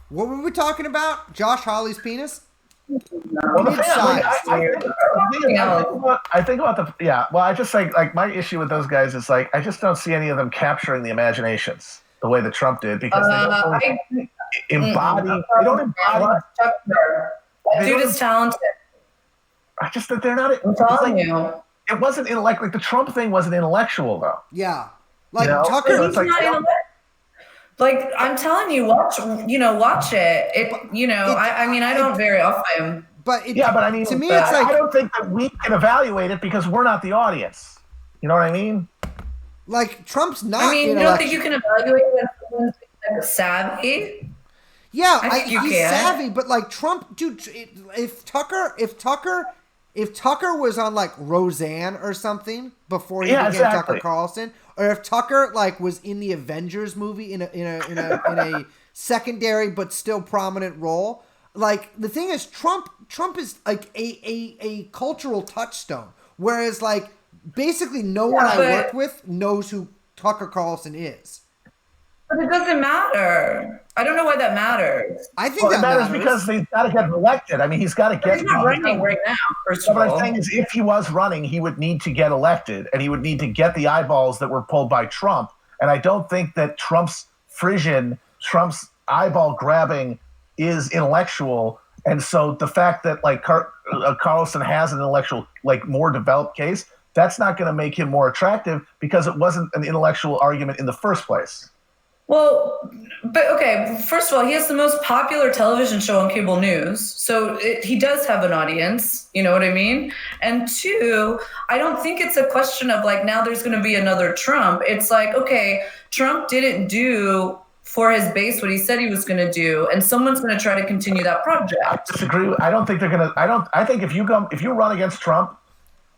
What were we talking about? Josh Hawley's penis? Well, I think about the Well, I just like my issue with those guys is like I just don't see any of them capturing the imaginations the way that Trump did because they don't embody. They don't embody. That dude is talented. I just think they're not. I'm telling you. It wasn't like the Trump thing wasn't intellectual though. Yeah, like Tucker. He's not like I'm telling you, watch it. I mean, I don't very often. But I mean, to me, it's like I don't think that we can evaluate it because we're not the audience. You know what I mean? Like Trump's not. I mean, you don't think you can evaluate when someone's like savvy? Yeah, I think he's savvy, but like Trump, dude. If Tucker was on like Roseanne or something before he became Tucker Carlson, or if Tucker like was in the Avengers movie in a secondary but still prominent role, like the thing is Trump is like a cultural touchstone, whereas like basically no one I worked with knows who Tucker Carlson is. But it doesn't matter. I don't know why that matters. I think that matters because he's got to get elected. I mean, he's got to get. He's not running right now. First of all, what I'm saying is, if he was running, he would need to get elected, and he would need to get the eyeballs that were pulled by Trump. And I don't think that Trump's eyeball grabbing is intellectual. And so the fact that like Carlson has an intellectual, like more developed case, that's not going to make him more attractive because it wasn't an intellectual argument in the first place. Well, but okay, first of all, he has the most popular television show on cable news. So he does have an audience, you know what I mean? And two, I don't think it's a question of like, now there's going to be another Trump. It's like, okay, Trump didn't do for his base what he said he was going to do, and someone's going to try to continue that project. I disagree. I don't think they're going to, I think if you run against Trump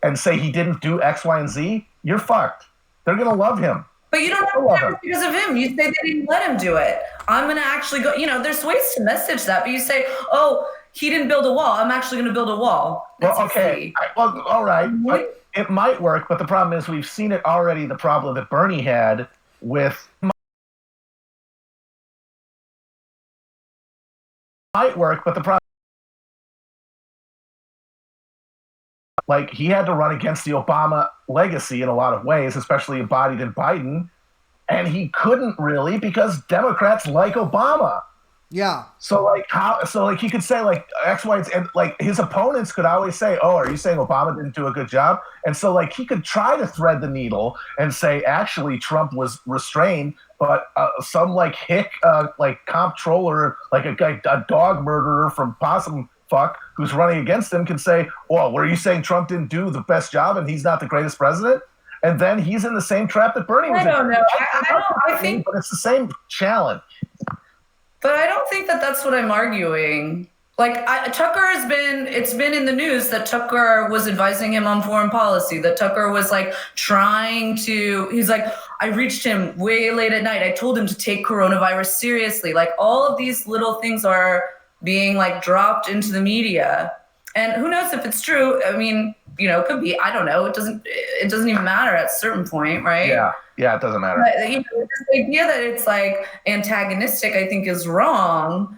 and say he didn't do X, Y, and Z, you're fucked. They're going to love him. But you don't have to because of him. You say they didn't let him do it. I'm going to actually go, there's ways to message that, but you say, oh, he didn't build a wall. I'm actually going to build a wall. That's okay. Well, all right. It might work, but the problem is we've seen it already, the problem that Bernie had with might work, but the problem like he had to run against the Obama legacy in a lot of ways, especially embodied in Biden, and he couldn't really because Democrats like Obama. Yeah. So like he could say like X, Y, and like his opponents could always say, "Oh, are you saying Obama didn't do a good job?" And so like he could try to thread the needle and say actually Trump was restrained, but some like hick like comptroller, like a dog murderer from Possum Fuck who's running against him can say, well, were you saying Trump didn't do the best job and he's not the greatest president? And then he's in the same trap that Bernie was in. I don't know. I think, but it's the same challenge. But I don't think that that's what I'm arguing. Like Tucker it's been in the news that Tucker was advising him on foreign policy, that Tucker was like he's like, I reached him way late at night. I told him to take coronavirus seriously. Like all of these little things are being like dropped into the media, and who knows if it's true. I mean, it could be. I don't know. It doesn't even matter at a certain point, right? Yeah, it doesn't matter. But, the idea that it's like antagonistic, I think, is wrong.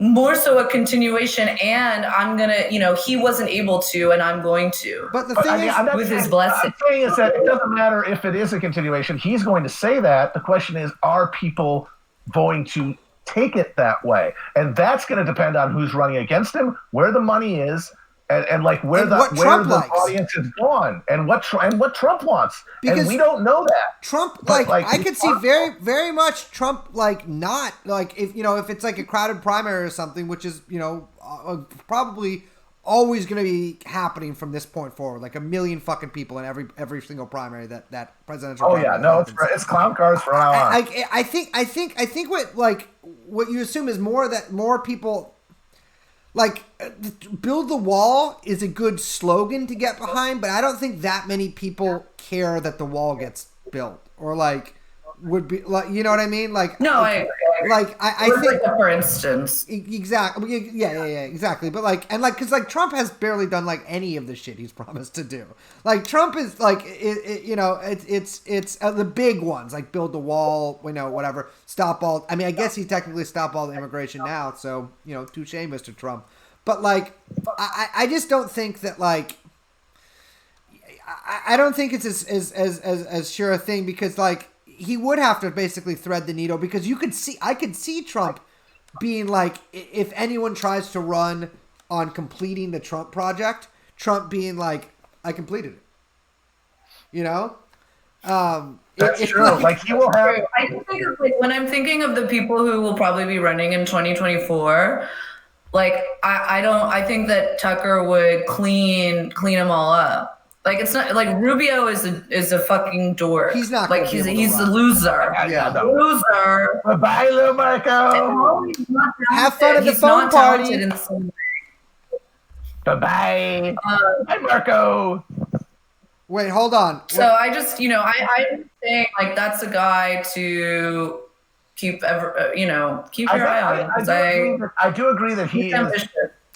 More so a continuation, and I'm gonna, he wasn't able to, and I'm going to. But the thing is, with his blessing, the thing is that it doesn't matter if it is a continuation. He's going to say that. The question is, are people going to take it that way? And that's going to depend on who's running against him, where the money is, and like where the audience is gone, and what Trump wants. Because and we don't know that. Trump, I could see very, very much Trump, not if it's like a crowded primary or something, which is probably always going to be happening from this point forward, like 1 million fucking people in every single primary that presidential. Oh yeah, no, it's clown cars from now on. I think what you assume is more people. Like, build the wall is a good slogan to get behind, but I don't think that many people care that the wall gets built or would be like, you know what I mean? Like, no, I I think like for instance. Exactly. Yeah, exactly. But because Trump has barely done like any of the shit he's promised to do. Like Trump is like, it's the big ones like build the wall, whatever, stop all. I mean, I guess he technically stopped all the immigration now. So touche, Mr. Trump. But like, I just don't think that like. I don't think it's as sure a thing because like he would have to basically thread the needle because I could see Trump being like, if anyone tries to run on completing the Trump project, Trump being like, I completed it. That's true. Like he will have. I think when I'm thinking of the people who will probably be running in 2024, like I think that Tucker would clean them all up. Like it's not like Rubio is a fucking dork. He's not like he's a loser. Yeah. Loser. Bye, Lou Marco. Have fun at the phone party. In the same way. Bye. Bye, Marco. Wait, hold on. So I just I'm saying like that's a guy to keep keep your eye on. I do agree that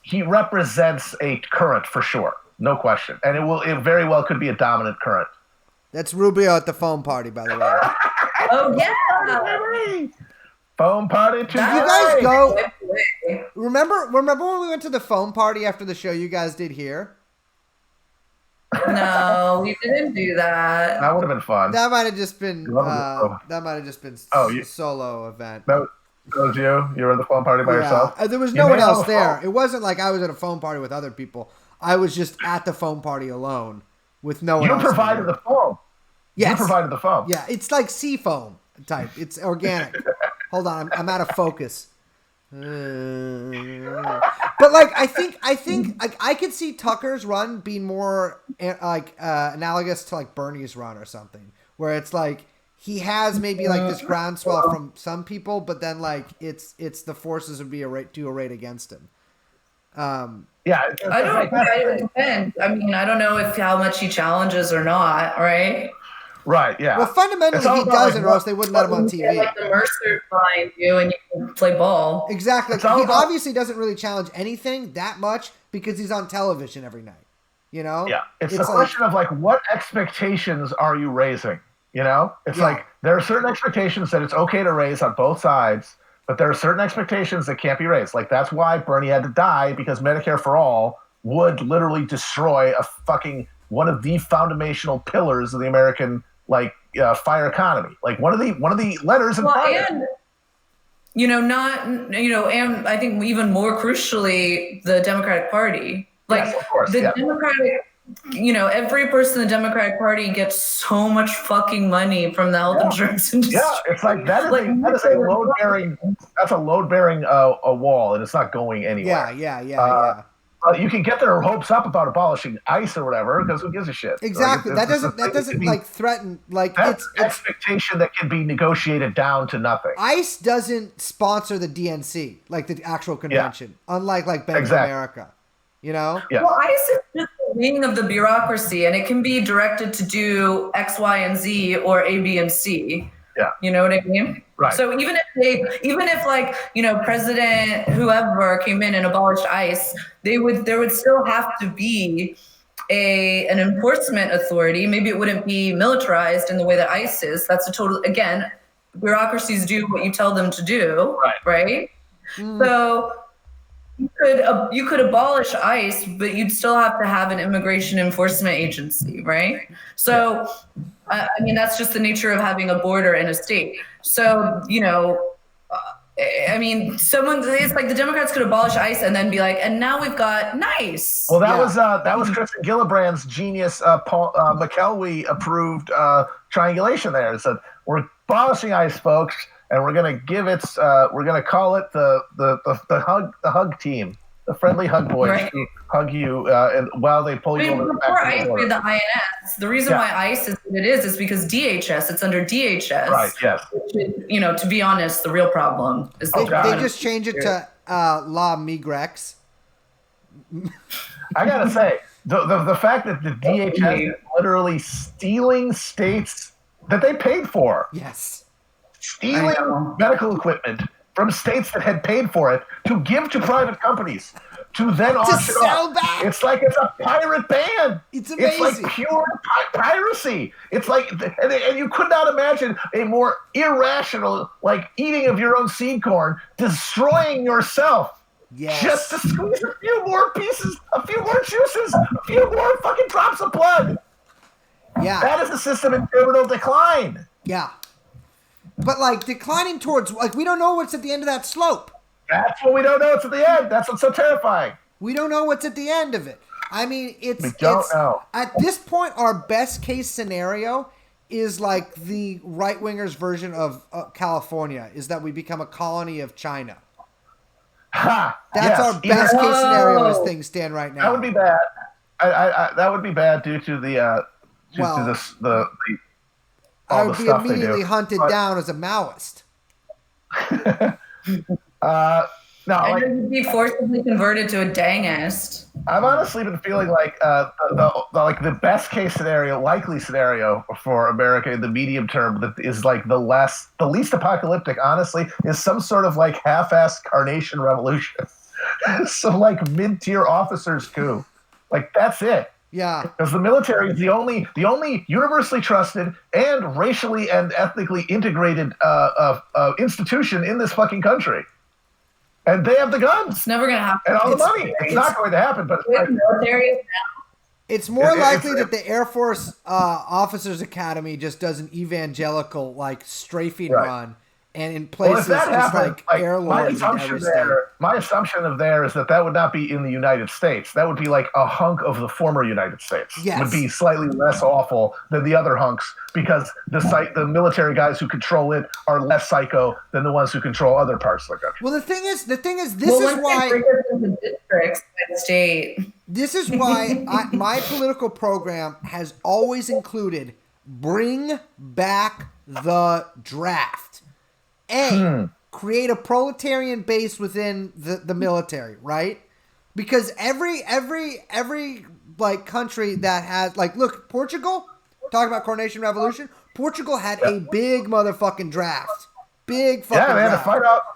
he represents a current for sure. No question. And it very well could be a dominant current. That's Rubio at the phone party, by the way. Oh, yeah. Phone party Did you guys go? Remember when we went to the phone party after the show you guys did here? No, we didn't do that. That would have been fun. That might have just been solo event. That was you? You were at the phone party by yourself? There was no one else there. It wasn't like I was at a phone party with other people. I was just at the phone party alone with no one else. You provided the foam. Yes. You provided the foam. Yeah, it's like sea foam type. It's organic. Hold on, I'm out of focus. But like I think like I could see Tucker's run being more analogous to like Bernie's run or something, where it's like he has maybe like this groundswell from some people, but then like it's the forces would be arrayed against him. Yeah, I don't know. It depends. I mean, I don't know if how much he challenges or not. Right. Right. Yeah. Well, fundamentally, he doesn't, or else they wouldn't let him on TV. Like the Mercer behind you, and you can play ball. Exactly. He obviously doesn't really challenge anything that much because he's on television every night. Yeah. It's a question of like, what expectations are you raising? It's like there are certain expectations that it's okay to raise on both sides. But there are certain expectations that can't be raised. Like that's why Bernie had to die because Medicare for All would literally destroy one of the foundational pillars of the American fire economy. Like one of the letters in fire. And and I think even more crucially, the Democratic Party. Like yes, of course, Democratic. Every person in the Democratic Party gets so much fucking money from the health insurance industry. Yeah, it's like that is a load-bearing. That's a load-bearing a wall, and it's not going anywhere. Yeah. You can get their hopes up about abolishing ICE or whatever, because who gives a shit? Exactly. That doesn't like threaten like it's expectation that can be negotiated down to nothing. ICE doesn't sponsor the DNC, like the actual convention, unlike Bank of America. Yeah. Well, ICE is just the wing of the bureaucracy, and it can be directed to do X, Y, and Z, or A, B, and C. Yeah. You know what I mean? Right. So even if President whoever came in and abolished ICE, there would still have to be an enforcement authority. Maybe it wouldn't be militarized in the way that ICE is. That's bureaucracies do what you tell them to do. Right? So you could abolish ICE, but you'd still have to have an immigration enforcement agency, right? So, I mean, that's just the nature of having a border in a state. So, I mean, it's like the Democrats could abolish ICE and then be like, and now we've got NICE. Well, that was Kristen Gillibrand's genius, Paul McKelvey approved triangulation there. It said, we're abolishing ICE, folks. And we're gonna call it the hug team, the friendly hug boys who hug you and while they pull you over. Before ICE made the INS, the reason why ICE is what it is because DHS. It's under DHS. Right. Yes. Which, to be honest, the real problem is they just changed it to La Migrex. I gotta say the fact that the DHS is literally stealing states that they paid for. Yes. stealing medical equipment from states that had paid for it to give to private companies to then auction off. Back. It's like it's a pirate band. It's amazing. It's like pure piracy. It's like, and you could not imagine a more irrational, like eating of your own seed corn, destroying yourself. Yes. Just to squeeze a few more pieces, a few more juices, a few more fucking drops of blood. Yeah. That is a system in terminal decline. Yeah. But like declining towards, like, we don't know what's at the end of that slope. That's what we don't know. It's at the end. That's what's so terrifying. We don't know what's at the end of it. I mean, we don't know. At this point, our best case scenario is like the right wingers' version of California, is that we become a colony of China. Ha! That's our best case scenario as things stand right now. That would be bad. That would be bad due to the I would be immediately hunted down as a Maoist. No, and you'd be forcibly converted to a dangist. I've honestly been feeling like the best case scenario, likely scenario for America in the medium term that is like the least apocalyptic, honestly, is some sort of like half-assed carnation revolution. Some like mid-tier officers coup. Like that's it. Yeah. Because the military is the only universally trusted and racially and ethnically integrated institution in this fucking country. And they have the guns. It's never going to happen. And all the money. It's not going to happen. But it's more likely that the Air Force Officers Academy just does an evangelical like strafing run, and in places just like airlords in every state. My assumption of there is that would not be in the United States. That would be like a hunk of the former United States. Yes. Would be slightly less awful than the other hunks because the military guys who control it are less psycho than the ones who control other parts of the country. Well, the thing is, this is why This is why my political program has always included bring back the draft. Create a proletarian base within the military, right? Because every like country that has like, look, Portugal, talking about Coronation Revolution, Portugal had a big motherfucking draft. Big fucking draft.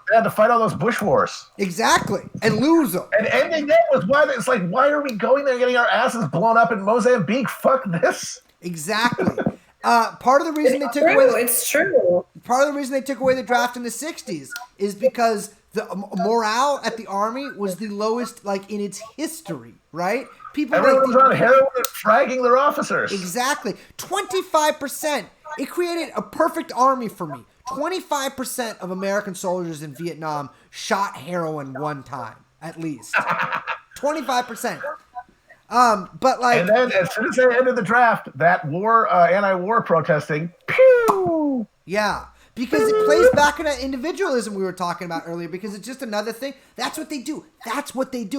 They had to fight all those bush wars. Exactly. And lose them. And ending that was why are we going there getting our asses blown up in Mozambique? Fuck this. Exactly. Part of the reason they took away it's true. Part of the reason they took away the draft in the 60s is because the morale at the army was the lowest like in its history, right? Everyone was on heroin and fragging their officers. Exactly. 25%. It created a perfect army for me. 25% of American soldiers in Vietnam shot heroin one time, at least. 25%. But like, and then as soon as they ended the draft, that war, anti-war protesting, pew. Yeah, because it plays back in that individualism we were talking about earlier. Because it's just another thing. That's what they do.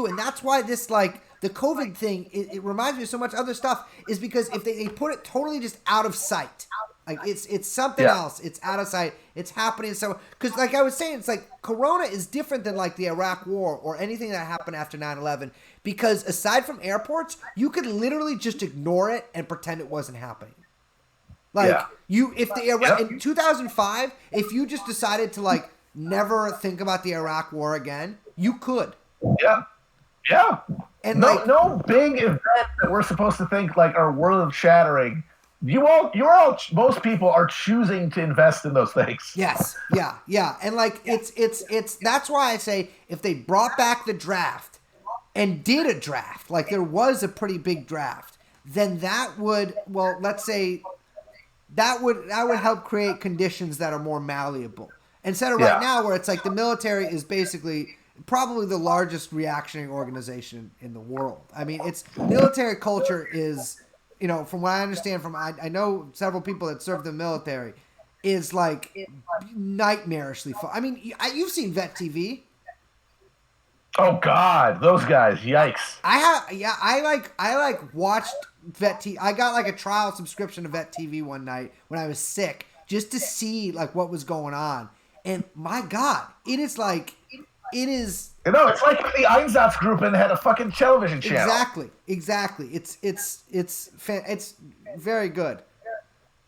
And that's why this like the COVID thing. It reminds me of so much other stuff. Is because if they put it totally just out of sight. Like it's something else. It's out of sight. It's happening. So because like I was saying, it's like Corona is different than like the Iraq War or anything that happened after 9/11. Because aside from airports, you could literally just ignore it and pretend it wasn't happening. Like in 2005, if you just decided to like never think about the Iraq War again, you could. Yeah. And no big event that we're supposed to think like are world shattering. Most people are choosing to invest in those things. Yes. Yeah. And like it's that's why I say if they brought back the draft and did a draft, like there was a pretty big draft, then that would help create conditions that are more malleable. Instead of right now where it's like the military is basically probably the largest reactionary organization in the world. I mean, it's military culture is, you know, from what I understand I know several people that serve the military, is like nightmarishly fun. I mean, you've seen Vet TV. Oh God, those guys! Yikes! I watched Vet TV. I got like a trial subscription to Vet TV one night when I was sick, just to see like what was going on. And my God, it is. You know, it's like the Einsatzgruppen had a fucking television channel. Exactly. It's very good.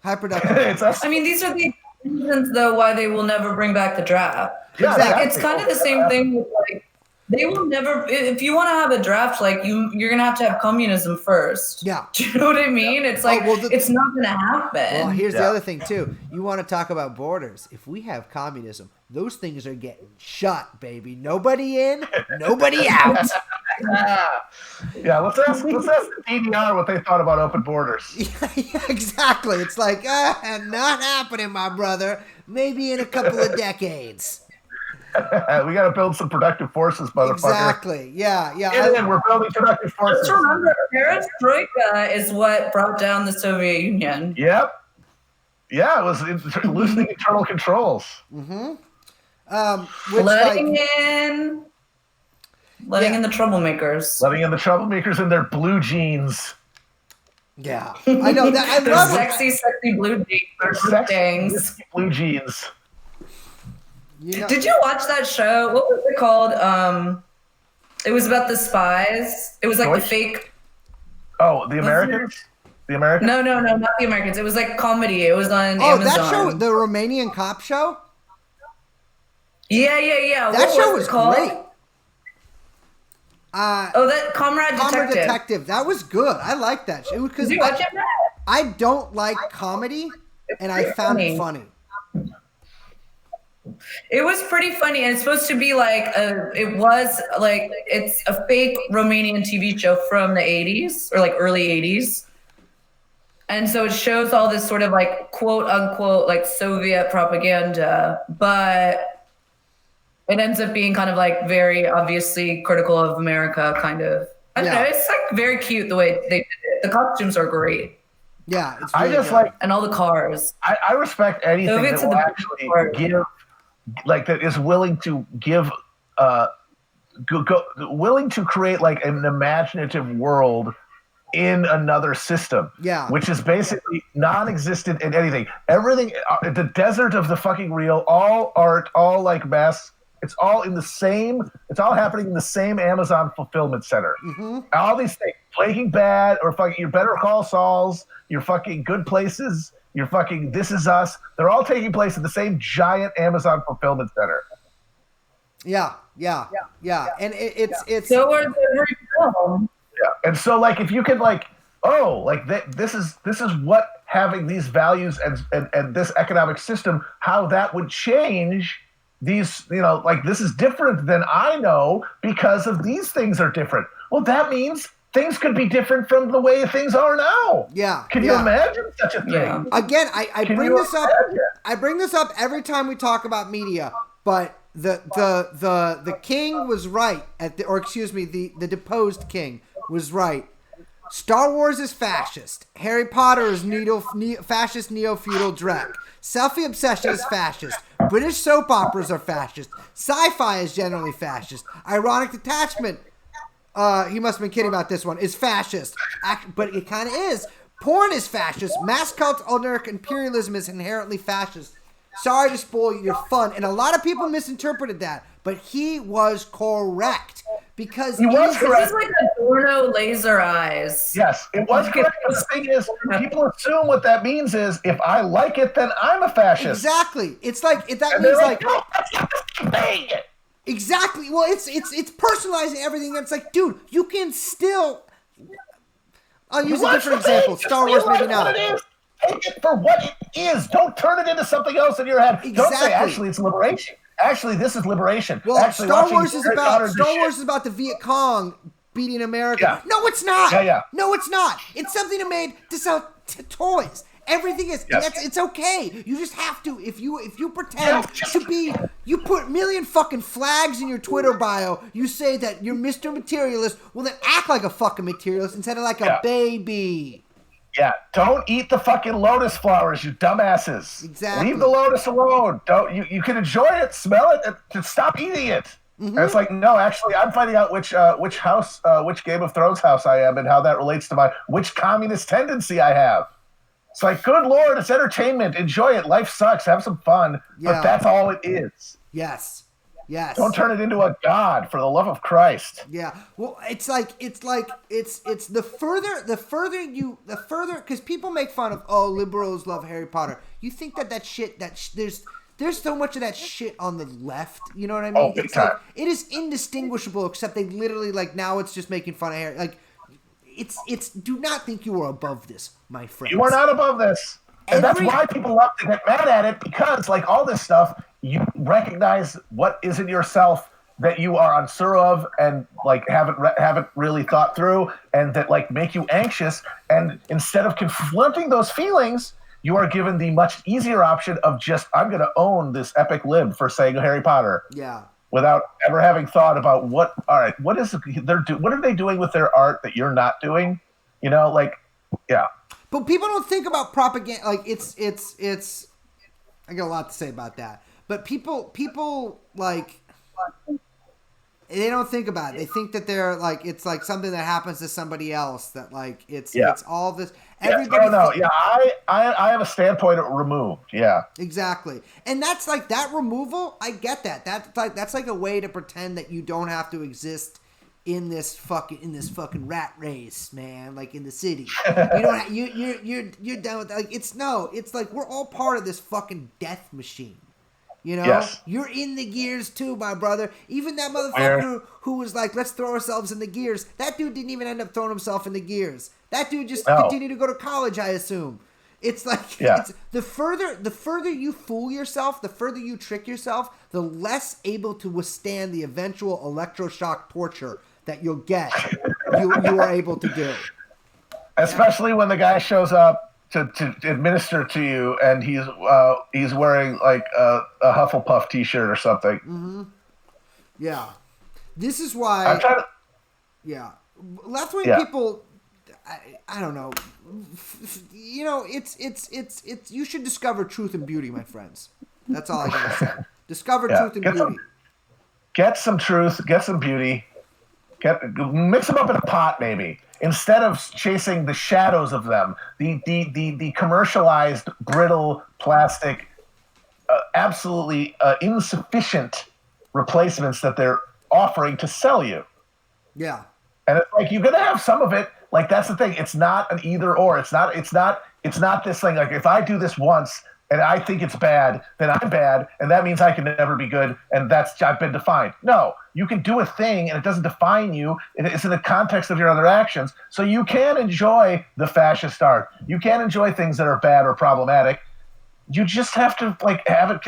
High production. I mean, these are the reasons, though, why they will never bring back the draft. Yeah, like, it's kind of the same thing with like they will never. If you want to have a draft, like you're gonna have to have communism first. Yeah. Do you know what I mean? It's like it's not gonna happen. Well, here's the other thing too. You want to talk about borders? If we have communism, those things are getting shut, baby. Nobody in, nobody out. Yeah, let's ask the DDR what they thought about open borders. Yeah, exactly. It's like not happening, my brother. Maybe in a couple of decades. We got to build some productive forces, motherfucker. Exactly. Yeah. And we're building productive forces. Just remember, perestroika is what brought down the Soviet Union. Yep. Yeah, it was loosening internal controls. Mm-hmm. Letting in the troublemakers. Letting in the troublemakers in their blue jeans. Yeah, I know that. I love sexy blue jeans. Sexy blue jeans. You know, did you watch that show? What was it called? It was about the spies. It was like the fake. Oh, the Americans? The Americans? No, not the Americans. It was like comedy. It was on Amazon. Oh, that show, the Romanian cop show? Yeah. That show was great. That Comrade Detective. That was good. I liked that show. Did you watch it? I don't like comedy, and I found it funny. It was pretty funny, and it's supposed to be like it's a fake Romanian TV show from the 80s or like early 80s. And so it shows all this sort of like quote unquote like Soviet propaganda, but it ends up being kind of like very obviously critical of America, kind of. I don't know. It's like very cute the way they did it. The costumes are great. Yeah, it's really good. And all the cars. I respect anything that will actually give, like that is willing to give, willing to create like an imaginative world in another system. Yeah. Which is basically non-existent in anything. Everything, the desert of the fucking real, all art, all like mass. It's all in the same. It's all happening in the same Amazon fulfillment center. Mm-hmm. All these things, Breaking Bad, or fucking your Better Call Sauls, your fucking Good Places, your fucking This Is Us. They're all taking place in the same giant Amazon fulfillment center. Yeah. And it's so are every film. Yeah, and so like if you can like, this is what having these values and this economic system, how that would change. These, like this is different than I know because of these things are different. Well, that means things could be different from the way things are now. Yeah. Can you imagine such a thing? Yeah. Again, I bring this up. I bring this up every time we talk about media, but the king was right the deposed king was right. Star Wars is fascist. Harry Potter is fascist neo-feudal dreck. Selfie obsession is fascist. British soap operas are fascist. Sci-fi is generally fascist. Ironic detachment, he must have been kidding about this one, is fascist. But it kind of is. Porn is fascist. Mass cult imperialism is inherently fascist. Sorry to spoil your fun. And a lot of people misinterpreted that. But he was correct. Because he was correct. This is like Adorno laser eyes. Yes, it was correct. But the thing is, people assume what that means is if I like it, then I'm a fascist. Exactly. It's like that means like no, that's not the thing. Exactly. Well, it's personalizing everything. It's like, dude, you can still. I'll use a different example. Star Wars, maybe not. Take it for what it is. Don't turn it into something else in your head. Exactly. Don't say actually it's liberation. Actually, this is liberation. Well, actually, Star Wars is about the Viet Cong beating America. Yeah. No, it's not. Yeah. No, it's not. It's something made to sell toys. Everything is. Yes. And it's okay. You just have to. If you pretend to be, you put a million fucking flags in your Twitter bio. You say that you're Mr. Materialist. Well, then act like a fucking materialist instead of like a baby. Yeah, don't eat the fucking lotus flowers, you dumbasses. Exactly. Leave the lotus alone. Don't you can enjoy it, smell it, and just stop eating it. Mm-hmm. And it's like, no, actually, I'm finding out which Game of Thrones house I am and how that relates to which communist tendency I have. It's like, good Lord, it's entertainment. Enjoy it. Life sucks. Have some fun. Yeah. But that's all it is. Yes. Yes. Don't turn it into a god, for the love of Christ. Yeah. Well, it's the further because people make fun of liberals love Harry Potter. You think that shit there's so much of that shit on the left. You know what I mean? Big It's time. like it is indistinguishable, except they literally now it's just making fun of Harry. Like it's do not think you are above this, my friend. You are not above this. And that's why people love to get mad at it, because all this stuff, you recognize what is in yourself that you are unsure of and haven't really thought through, and that make you anxious. And instead of confronting those feelings, you are given the much easier option of just, I'm going to own this epic lib for saying Harry Potter. Yeah. Without ever having thought about what are they doing with their art that you're not doing? Yeah. But people don't think about propaganda. It's. I got a lot to say about that. But people they don't think about it. They think that they're it's something that happens to somebody else. That it's all this. Everybody. I have a standpoint removed. Yeah. Exactly, and that's that removal. I get that. That's a way to pretend that you don't have to exist in this fucking rat race, man. In the city, you're done with that. It's we're all part of this fucking death machine. Yes. You're in the gears too, my brother. Even that motherfucker who was let's throw ourselves in the gears. That dude didn't even end up throwing himself in the gears. That dude just continued to go to college, I assume. It's it's the further you fool yourself, the further you trick yourself, the less able to withstand the eventual electroshock torture that you'll get. you are able to do. Especially when the guy shows up to administer to you, and he's wearing a Hufflepuff T-shirt or something. Mm-hmm. Yeah, this is why. Yeah, left-wing people. I don't know. It's. You should discover truth and beauty, my friends. That's all I gotta say. Discover truth and beauty. Get some truth. Get some beauty. Mix them up in a pot, maybe. Instead of chasing the shadows of them, the commercialized, brittle, plastic, absolutely insufficient replacements that they're offering to sell you. Yeah. And it's you're gonna have some of it. That's the thing. It's not an either or. It's not this thing. If I do this once and I think it's bad, then I'm bad, and that means I can never be good, and I've been defined. No, you can do a thing, and it doesn't define you. It's in the context of your other actions. So you can enjoy the fascist art. You can enjoy things that are bad or problematic. You just have to have it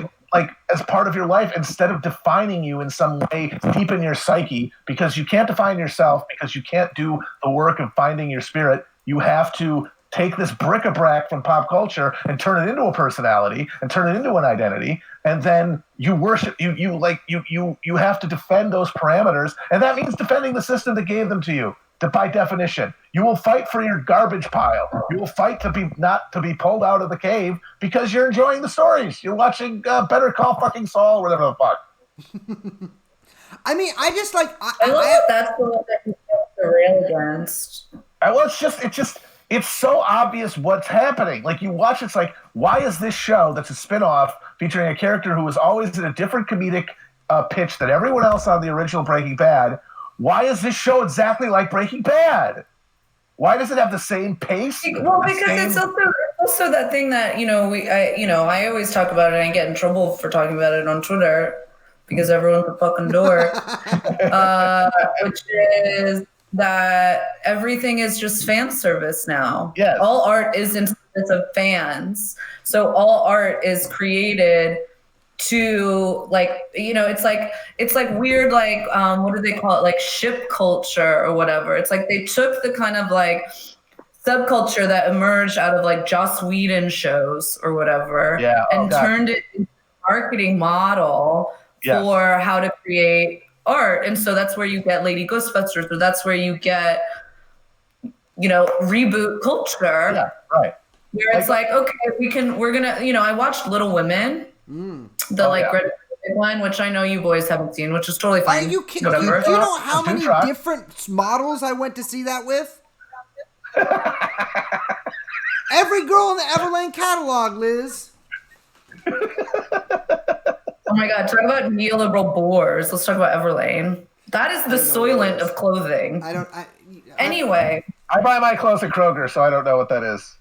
as part of your life, instead of defining you in some way deep in your psyche, because you can't define yourself, because you can't do the work of finding your spirit. You have to take this bric-a-brac from pop culture and turn it into a personality and turn it into an identity, and then you worship you have to defend those parameters, and that means defending the system that gave them to you. By definition, you will fight for your garbage pile. You will fight not to be pulled out of the cave because you're enjoying the stories. You're watching Better Call fucking Saul, or whatever the fuck. I mean, I just I love that that's the one that you have to rail against. Well, it's so obvious what's happening. You watch, it's why is this show that's a spinoff featuring a character who was always in a different comedic pitch than everyone else on the original Breaking Bad? Why is this show exactly like Breaking Bad? Why does it have the same pace? Well, because it's also that thing that I always talk about it, and I get in trouble for talking about it on Twitter because everyone's a fucking dork, which is that everything is just fan service now. Yes. All art is in service of fans. So all art is created to it's weird, what do they call it? Ship culture or whatever. It's they took the kind of subculture that emerged out of Joss Whedon shows or whatever, turned it into a marketing model for how to create art. And so that's where you get Lady Ghostbusters, or that's where you get reboot culture. Yeah, right. Where it's we're gonna I watched Little Women, Greta Gerwig one, which I know you boys haven't seen, which is totally fine. Do you know how many different models I went to see that with? Every girl in the Everlane catalog, Liz. Oh my God, talk about neoliberal bores. Let's talk about Everlane. That is the Soylent of clothing. Anyway. I buy my clothes at Kroger, so I don't know what that is.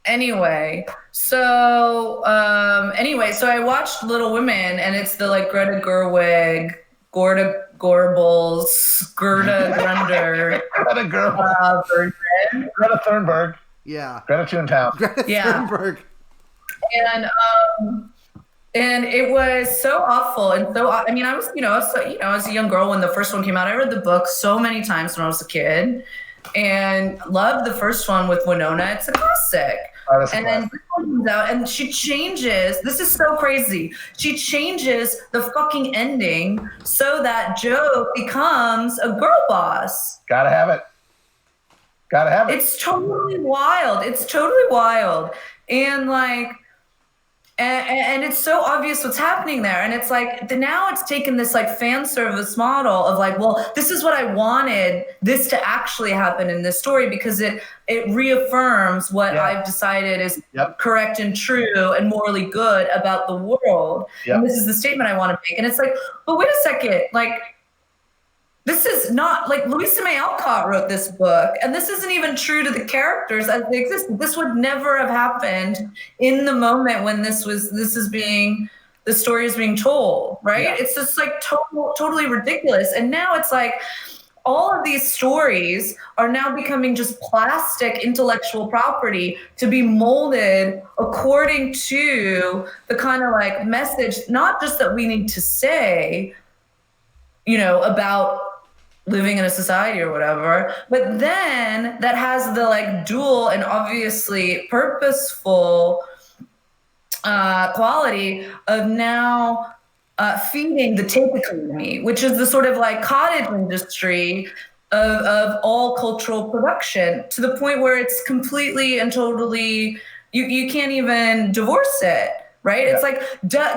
Anyway, so I watched Little Women, and it's the like Greta Gerwig, Gerda Gorbels, Gerda Grunder version. Greta Thunberg. Yeah. Greta Toontown. Greta Thunberg. And it was so awful. And so, I mean, I was a young girl when the first one came out. I read the book so many times when I was a kid and loved the first one with Winona. It's a classic. And then this one comes out and she changes. This is so crazy. She changes the fucking ending so that Joe becomes a girl boss. Gotta have it. It's totally wild. And like, and it's so obvious what's happening there. And it's like, now it's taken this like fan service model of like, well, this is what I wanted this to actually happen in this story because it reaffirms what I've decided is correct and true and morally good about the world. And this is the statement I want to make. And it's like, but wait a second, like, this is not like Louisa May Alcott wrote this book, and this isn't even true to the characters as they exist. This would never have happened in the moment when the story is being told, right? Yeah. It's just like totally ridiculous. And now it's like all of these stories are now becoming just plastic intellectual property to be molded according to the kind of like message, not just that we need to say, about living in a society or whatever, but then that has the like dual and obviously purposeful quality of now feeding the tape economy, which is the sort of like cottage industry of all cultural production to the point where it's completely and totally, you can't even divorce it, right? Yeah. It's like,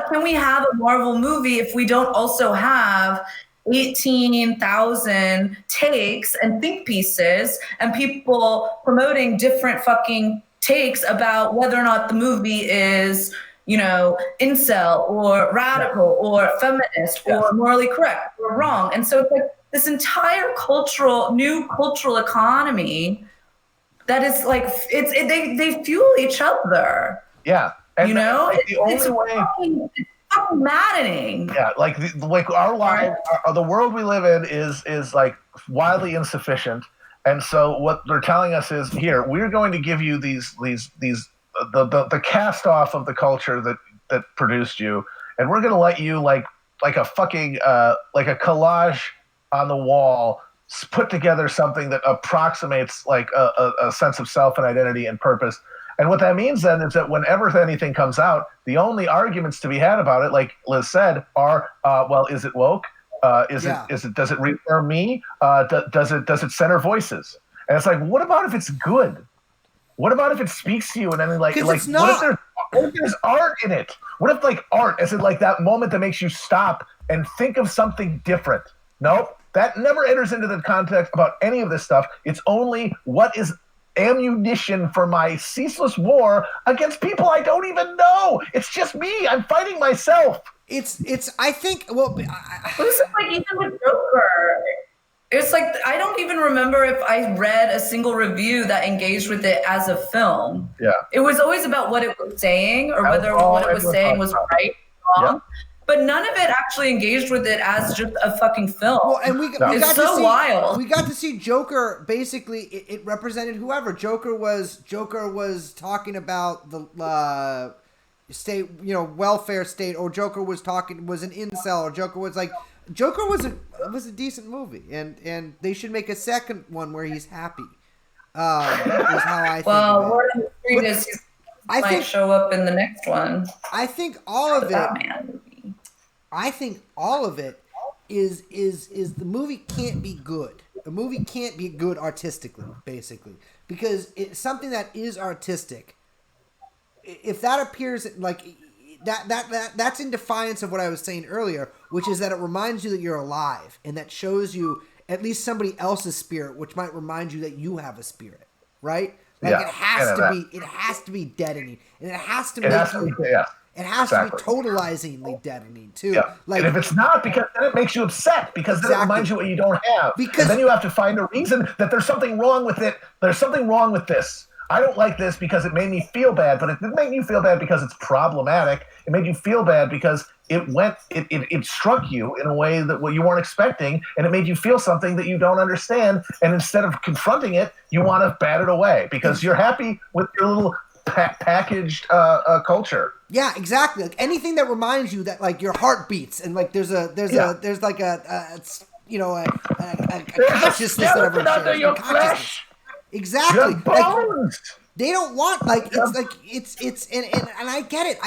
can we have a Marvel movie if we don't also have 18,000 takes and think pieces and people promoting different fucking takes about whether or not the movie is, incel or radical or feminist or morally correct or wrong. And so it's like this entire new cultural economy that is like, they fuel each other. Yeah. And the only it's way... fucking maddening. Yeah, like our life, the world we live in is like wildly insufficient, and so what they're telling us is, here we're going to give you the cast off of the culture that produced you, and we're going to let you like a fucking like a collage on the wall put together something that approximates like a sense of self and identity and purpose. And what that means then is that whenever anything comes out, the only arguments to be had about it, like Liz said, are, well, is it woke? Does it reaffirm me? Does it center voices? And it's like, what about if it's good? What about if it speaks to you? And then like it's not. What if there's art in it? What if like art is it like that moment that makes you stop and think of something different? Nope. That never enters into the context about any of this stuff. It's only what is ammunition for my ceaseless war against people I don't even know. It's just me. I'm fighting myself. I think, well, this is like even with Joker. It's like, I don't even remember if I read a single review that engaged with it as a film. Yeah. It was always about what it was saying or whether what it was saying was right or wrong. Yeah. But none of it actually engaged with it as just a fucking film. Well, and we got wild. We got to see Joker. Basically, it represented whoever. Joker was talking about the state, welfare state, or Joker was an incel, or Joker was a decent movie, and they should make a second one where he's happy. Is how I think. Well, Lord of the Rings might show up in the next one. I think all of it is the movie can't be good. The movie can't be good artistically, basically, because it's something that is artistic. If that appears like that's in defiance of what I was saying earlier, which is that it reminds you that you're alive, and that shows you at least somebody else's spirit, which might remind you that you have a spirit, right? Like it has to be deadening, and it has to make you. It has to be totalizingly deadening too. Yeah. Like, and if it's not, because then it makes you upset, because then it reminds you what you don't have. Because then you have to find a reason that there's something wrong with it. There's something wrong with this. I don't like this because it made me feel bad, but it didn't make you feel bad because it's problematic. It made you feel bad because it struck you in a way that you weren't expecting, and it made you feel something that you don't understand. And instead of confronting it, you want to bat it away because you're happy with your little packaged culture. Yeah, exactly. Like anything that reminds you that like your heart beats and like there's a consciousness that everyone shares. Exactly. Like, they don't want and I get it.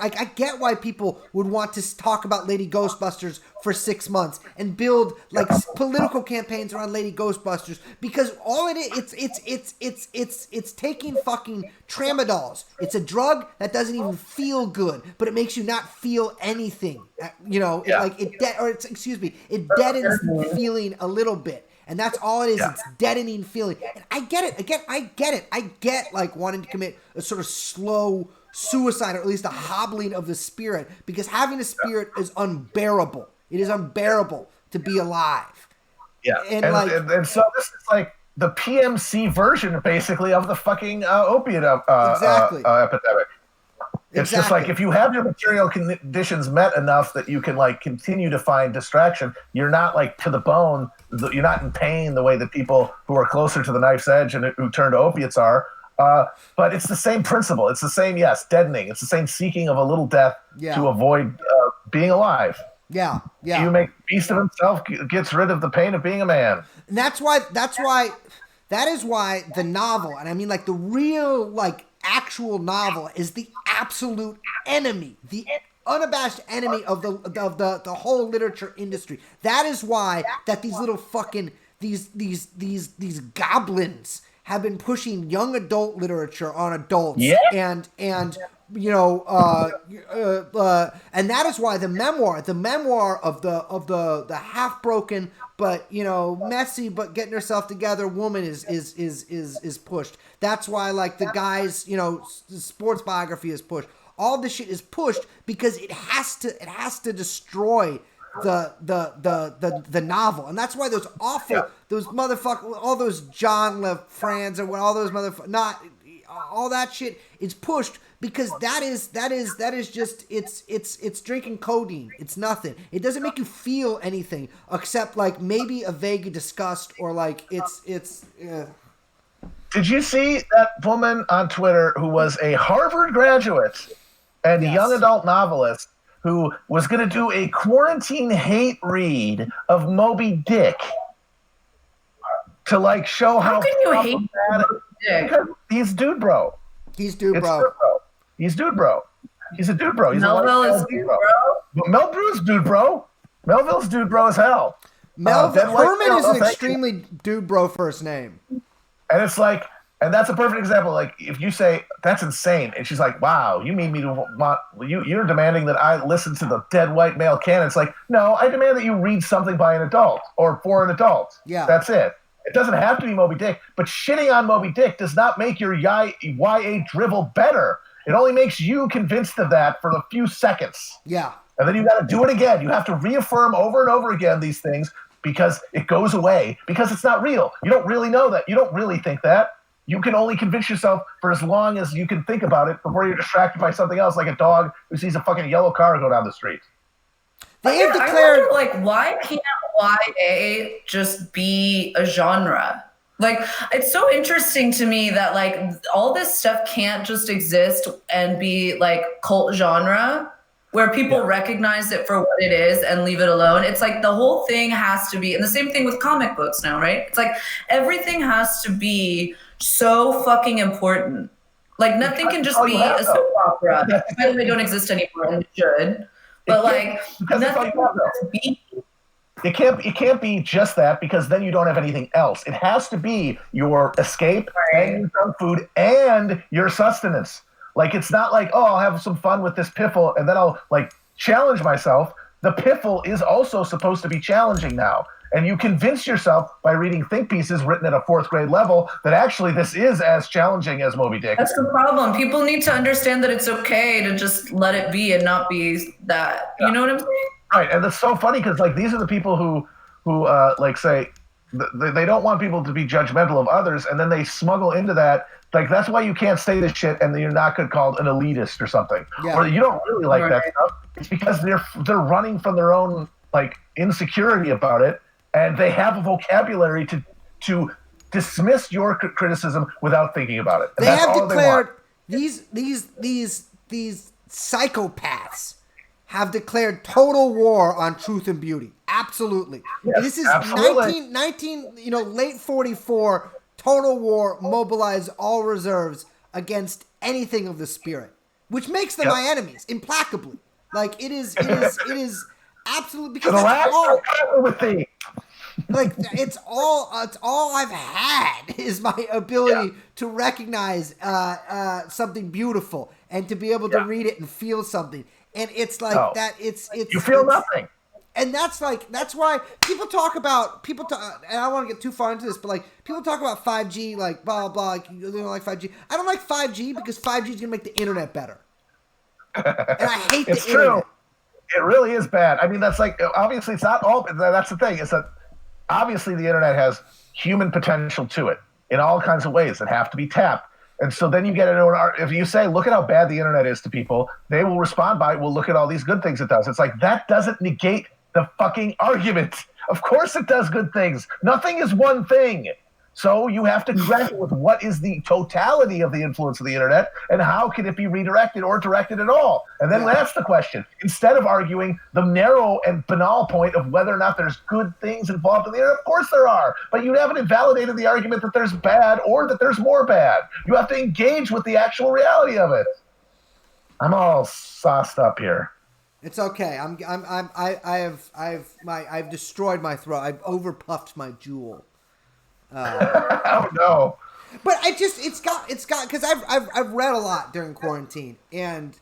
Like I get why people would want to talk about Lady Ghostbusters for 6 months and build like political campaigns around Lady Ghostbusters, because all it is, it's taking fucking tramadols. It's a drug that doesn't even feel good, but it makes you not feel anything. It deadens the feeling a little bit. And that's all it is. Yeah. It's deadening feeling. And I get it. I get like wanting to commit a sort of slow suicide, or at least a hobbling of the spirit, because having a spirit is unbearable. It is unbearable to be alive. Yeah. And so this is like the PMC version, basically, of the fucking opiate epidemic. It's just like, if you have your material conditions met enough that you can like continue to find distraction, you're not like to the bone, you're not in pain the way that people who are closer to the knife's edge and who turn to opiates are. But it's the same principle. It's the same, deadening. It's the same seeking of a little death to avoid being alive. Yeah. You make beast of himself, gets rid of the pain of being a man. And that is why the novel, and I mean like the real like actual novel, is the absolute enemy, the unabashed enemy of the whole literature industry. That is why that these little fucking these goblins have been pushing young adult literature on adults, and and that is why the memoir of the half broken but messy but getting herself together woman is pushed. That's why like the guy's sports biography is pushed. All this shit is pushed because it has to destroy the novel. And that's why those motherfuckers, all those John LeFrans and all those all that shit is pushed, because that is just it's drinking codeine. It's nothing. It doesn't make you feel anything except like maybe a vague disgust, or like it's Did you see that woman on Twitter who was a Harvard graduate and young adult novelist who was going to do a quarantine hate read of Moby Dick to like show how can you hate Moby Dick? Because he's dude bro. He's dude bro. He's a dude bro. He's Melville is dude bro. But Melville's dude bro. Melville's dude bro as hell. Herman is an extremely dude bro first name. And it's like, and that's a perfect example. Like, if you say, that's insane, and she's like, wow, you mean me to want, you're demanding that I listen to the dead white male canon. It's like, no, I demand that you read something by an adult or for an adult. Yeah. That's it. It doesn't have to be Moby Dick, but shitting on Moby Dick does not make your YA drivel better. It only makes you convinced of that for a few seconds. Yeah. And then you got to do it again. You have to reaffirm over and over again these things, because it goes away, because it's not real. You don't really know that. You don't really think that. You can only convince yourself for as long as you can think about it before you're distracted by something else, like a dog who sees a fucking yellow car go down the street. They have declared, I wonder, like, why can't YA just be a genre? Like, it's so interesting to me that like all this stuff can't just exist and be like cult genre, where people recognize it for what it is and leave it alone. It's like the whole thing has to be, and the same thing with comic books now, right? It's like everything has to be so fucking important. Like nothing can just be a soap opera. By the way, don't exist anymore and it should. But like nothing has to be. It can't be just that, because then you don't have anything else. It has to be your escape and your junk food and your sustenance. Like, it's not like, oh, I'll have some fun with this piffle and then I'll like challenge myself. the piffle is also supposed to be challenging now. And you convince yourself by reading think pieces written at a 4th grade level that actually this is as challenging as Moby Dick. That's the problem. People need to understand that it's okay to just let it be and not be that. You know what I'm saying? Right, and it's so funny because like these are the people who like say they don't want people to be judgmental of others, and then they smuggle into that. Like that's why you can't say this shit, and you're not called an elitist or something, or you don't really like that stuff. It's because they're running from their own like insecurity about it, and they have a vocabulary to dismiss your criticism without thinking about it. And they have declared these psychopaths have declared total war on truth and beauty. Absolutely. Yes, this is absolutely. 19 late 44, total war, mobilize all reserves against anything of the spirit, which makes them my enemies implacably. Like it is absolutely, because that's all. Like it's all I've had is my ability to recognize something beautiful and to be able to read it and feel something. And it's like that. It's you feel nothing. And that's why people talk about and I don't want to get too far into this, but like people talk about 5G, like blah blah, like they don't like 5G. I don't like 5G because 5G is gonna make the internet better. And I hate the internet. True. It really is bad. I mean, that's like obviously it's not all. That's the thing. Is that obviously the internet has human potential to it in all kinds of ways that have to be tapped. And so then you get into if you say, look at how bad the internet is to people, they will respond by, well, look at all these good things it does. It's like, that doesn't negate the fucking argument. Of course it does good things. Nothing is one thing. So you have to grapple with what is the totality of the influence of the internet and how can it be redirected or directed at all. And then that's the question. Instead of arguing the narrow and banal point of whether or not there's good things involved in the internet, of course there are. But you haven't invalidated the argument that there's bad or that there's more bad. You have to engage with the actual reality of it. I'm all sauced up here. It's okay. I've destroyed my throat. I've overpuffed my jewel. Oh no! But it's got because I've read a lot during quarantine, and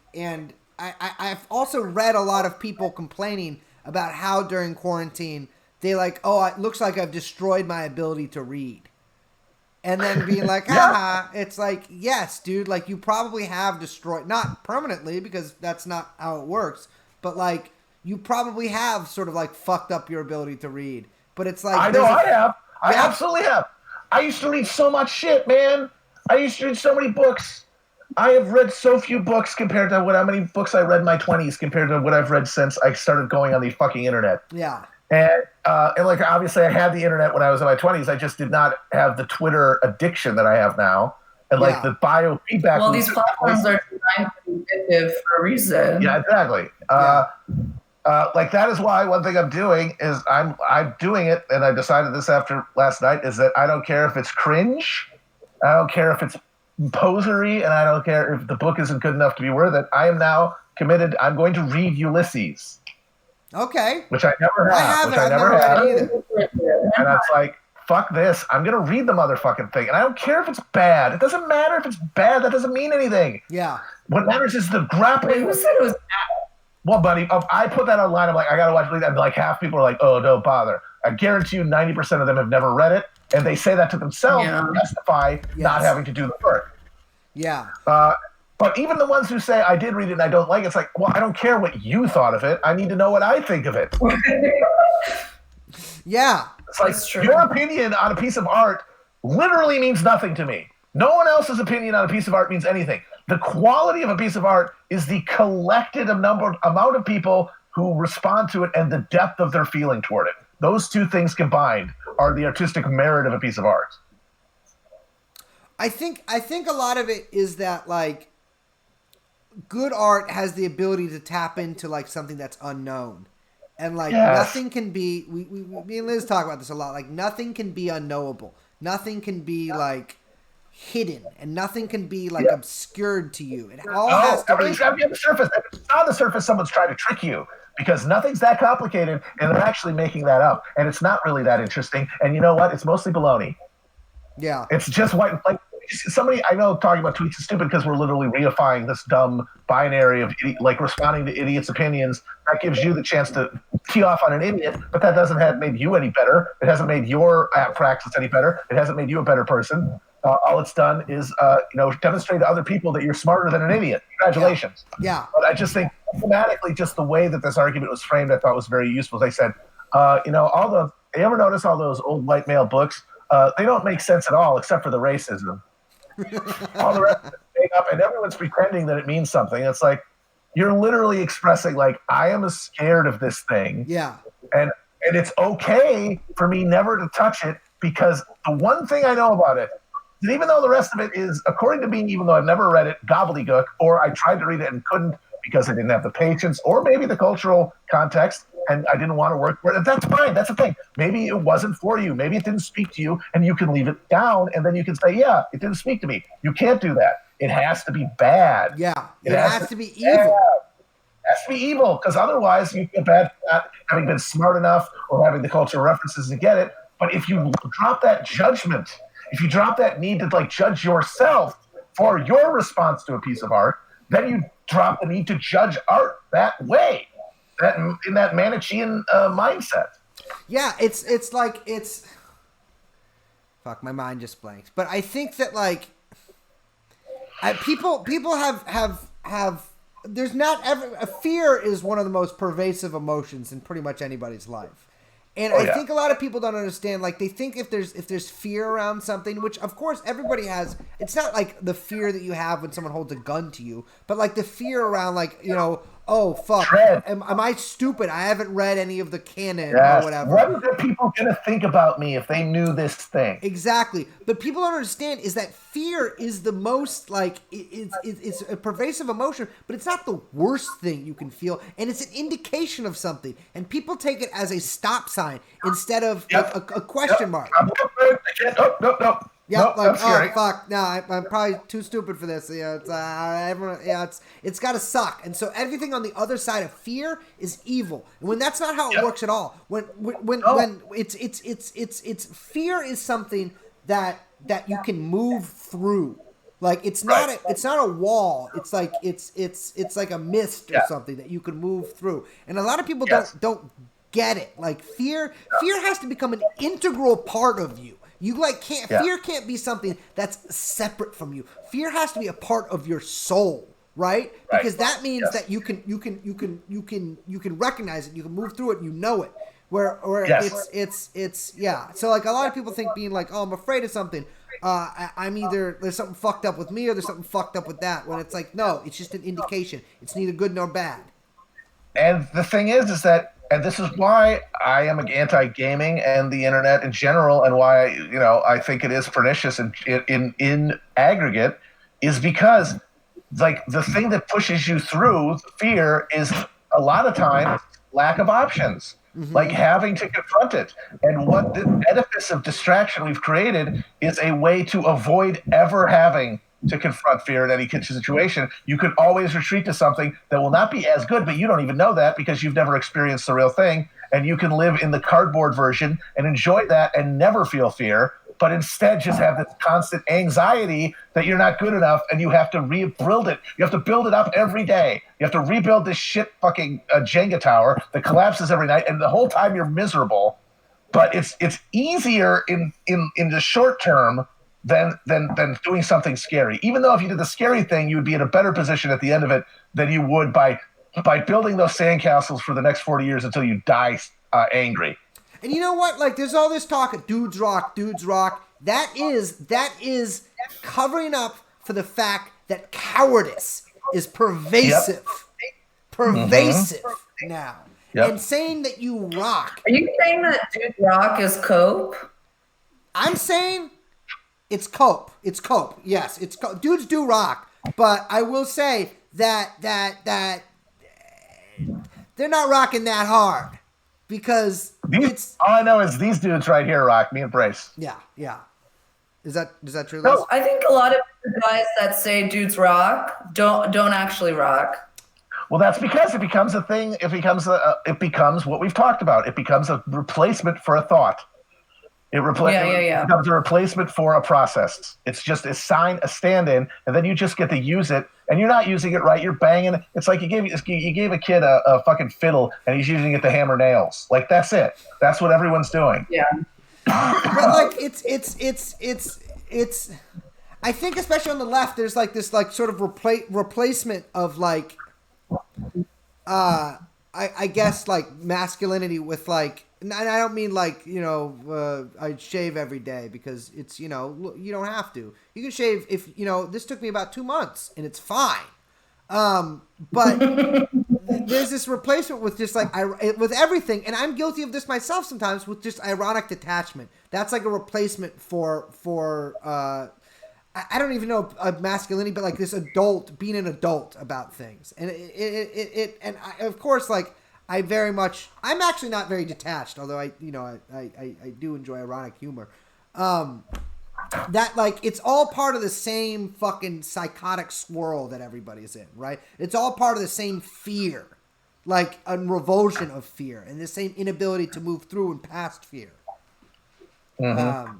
I've also read a lot of people complaining about how during quarantine they like, oh, it looks like I've destroyed my ability to read, and then being like, it's like, yes, dude, like you probably have destroyed, not permanently because that's not how it works, but like you probably have sort of like fucked up your ability to read. But it's like I know I have. I absolutely have. I used to read so much shit, man. I used to read so many books. I have read so few books compared to how many books I read in my 20s compared to what I've read since I started going on the fucking internet. Yeah. And like obviously I had the internet when I was in my 20s. I just did not have the Twitter addiction that I have now. And like the biofeedback. Well, these platforms are designed to be addictive for a reason. Yeah, exactly. Like that is why one thing I'm doing is I'm doing it, and I decided this after last night, is that I don't care if it's cringe, I don't care if it's posery, and I don't care if the book isn't good enough to be worth it. I am now committed. I'm going to read Ulysses. Okay. Which I never have. I've never read it either. And it's like, fuck this. I'm going to read the motherfucking thing. And I don't care if it's bad. It doesn't matter if it's bad. That doesn't mean anything. Yeah. What matters is the grappling. Who said it was bad? Well, buddy, I put that online. I'm like, I got to watch it. And like half people are like, oh, don't bother. I guarantee you 90% of them have never read it. And they say that to themselves to justify not having to do the work. Yeah. But even the ones who say, I did read it and I don't like it, it's like, well, I don't care what you thought of it. I need to know what I think of it. Yeah. It's like your opinion on a piece of art literally means nothing to me. No one else's opinion on a piece of art means anything. The quality of a piece of art is the collected amount of people who respond to it and the depth of their feeling toward it. Those two things combined are the artistic merit of a piece of art. I think a lot of it is that like good art has the ability to tap into like something that's unknown. And like nothing can be me and Liz talk about this a lot, like nothing can be unknowable. Nothing can be like hidden, and nothing can be like obscured to you. It all has to everything's got to be on the surface. If it's not on the surface, someone's trying to trick you because nothing's that complicated, and they're actually making that up, and it's not really that interesting. And you know what? It's mostly baloney. Yeah, it's just white. Like somebody I know talking about tweets is stupid because we're literally reifying this dumb binary of like responding to idiots' opinions. That gives you the chance to tee off on an idiot, but that doesn't have made you any better. It hasn't made your practice any better. It hasn't made you a better person. All it's done is demonstrate to other people that you're smarter than an idiot. Congratulations. Yeah. But I just think thematically, just the way that this argument was framed, I thought was very useful. They said, you ever notice all those old white male books? They don't make sense at all, except for the racism. All the rest of it's made up, and everyone's pretending that it means something. It's like you're literally expressing, like, I am scared of this thing. Yeah. And it's okay for me never to touch it, because the one thing I know about it, and even though the rest of it is, according to me, even though I've never read it, gobbledygook, or I tried to read it and couldn't because I didn't have the patience, or maybe the cultural context, and I didn't want to work for it. That's fine. That's the thing. Maybe it wasn't for you. Maybe it didn't speak to you, and you can leave it down, and then you can say, yeah, it didn't speak to me. You can't do that. It has to be bad. Yeah, it has to be evil. Bad. It has to be evil, because otherwise you feel bad for not having been smart enough or having the cultural references to get it. But if you drop that judgment, if you drop that need to like judge yourself for your response to a piece of art, then you drop the need to judge art that way, in that Manichean mindset. Yeah, fuck, my mind just blanked. But I think that like people have there's not ever fear is one of the most pervasive emotions in pretty much anybody's life. And I think a lot of people don't understand, like they think if there's fear around something, which of course everybody has, it's not like the fear that you have when someone holds a gun to you, but like the fear around like, oh fuck, am I stupid? I haven't read any of the canon or whatever. What are people gonna think about me if they knew this thing? Exactly. But people don't understand is that fear is the most like it's a pervasive emotion, but it's not the worst thing you can feel, and it's an indication of something. And people take it as a stop sign instead of like a question mark. No. Yeah, nope, like oh fuck, no, I'm probably too stupid for this. It's got to suck, and so everything on the other side of fear is evil. And when that's not how it works at all, when it's fear is something that you can move through. Like it's not a wall. It's like it's like a mist or something that you can move through. And a lot of people don't get it. Like fear has to become an integral part of you. You fear can't be something that's separate from you. Fear has to be a part of your soul, right? Because that means that you can recognize it, you can move through it, and you know it. It's So like a lot of people think being like, oh, I'm afraid of something. I'm either there's something fucked up with me or there's something fucked up with that. When it's like, no, it's just an indication. It's neither good nor bad. And the thing is that. And this is why I am anti-gaming and the internet in general, and why I think it is pernicious in aggregate, is because like the thing that pushes you through fear is a lot of times lack of options, like having to confront it. And what the edifice of distraction we've created is a way to avoid ever having to confront fear in any situation. You could always retreat to something that will not be as good, but you don't even know that because you've never experienced the real thing. And you can live in the cardboard version and enjoy that and never feel fear, but instead just have this constant anxiety that you're not good enough and you have to rebuild it. You have to build it up every day. You have to rebuild this shit fucking Jenga tower that collapses every night, and the whole time you're miserable. But it's easier in the short term than doing something scary. Even though if you did the scary thing, you would be in a better position at the end of it than you would by building those sandcastles for the next 40 years until you die angry. And you know what? Like, there's all this talk of dudes rock. That is covering up for the fact that cowardice is pervasive. Now. Yep. And saying that you rock. Are you saying that dudes rock is cope? I'm saying it's cope. It's cope. Yes, it's cope. Dudes do rock, but I will say that they're not rocking that hard because all I know is these dudes right here rock. Me and Brace. Yeah. Is that true? No, I think a lot of the guys that say dudes rock don't actually rock. Well, that's because it becomes a thing. It becomes what we've talked about. It becomes a replacement for a thought. It becomes a replacement for a process. It's just a stand-in, and then you just get to use it, and you're not using it right. You're banging. It's like you gave a kid a fucking fiddle, and he's using it to hammer nails. Like, that's it. That's what everyone's doing. Yeah. But like it's I think especially on the left, there's like this like sort of replacement of like I guess like masculinity with like. And I don't mean like, you know, I shave every day because it's, you know, you don't have to. You can shave if, you know, this took me about 2 months and it's fine. But there's this replacement with just like, with everything. And I'm guilty of this myself sometimes with just ironic detachment. That's like a replacement for I don't even know masculinity, but like this adult, being an adult about things. And of course, like, I'm actually not very detached, although I do enjoy ironic humor. That like it's all part of the same fucking psychotic swirl that everybody's in, right? It's all part of the same fear, like a revulsion of fear, and the same inability to move through and past fear. Now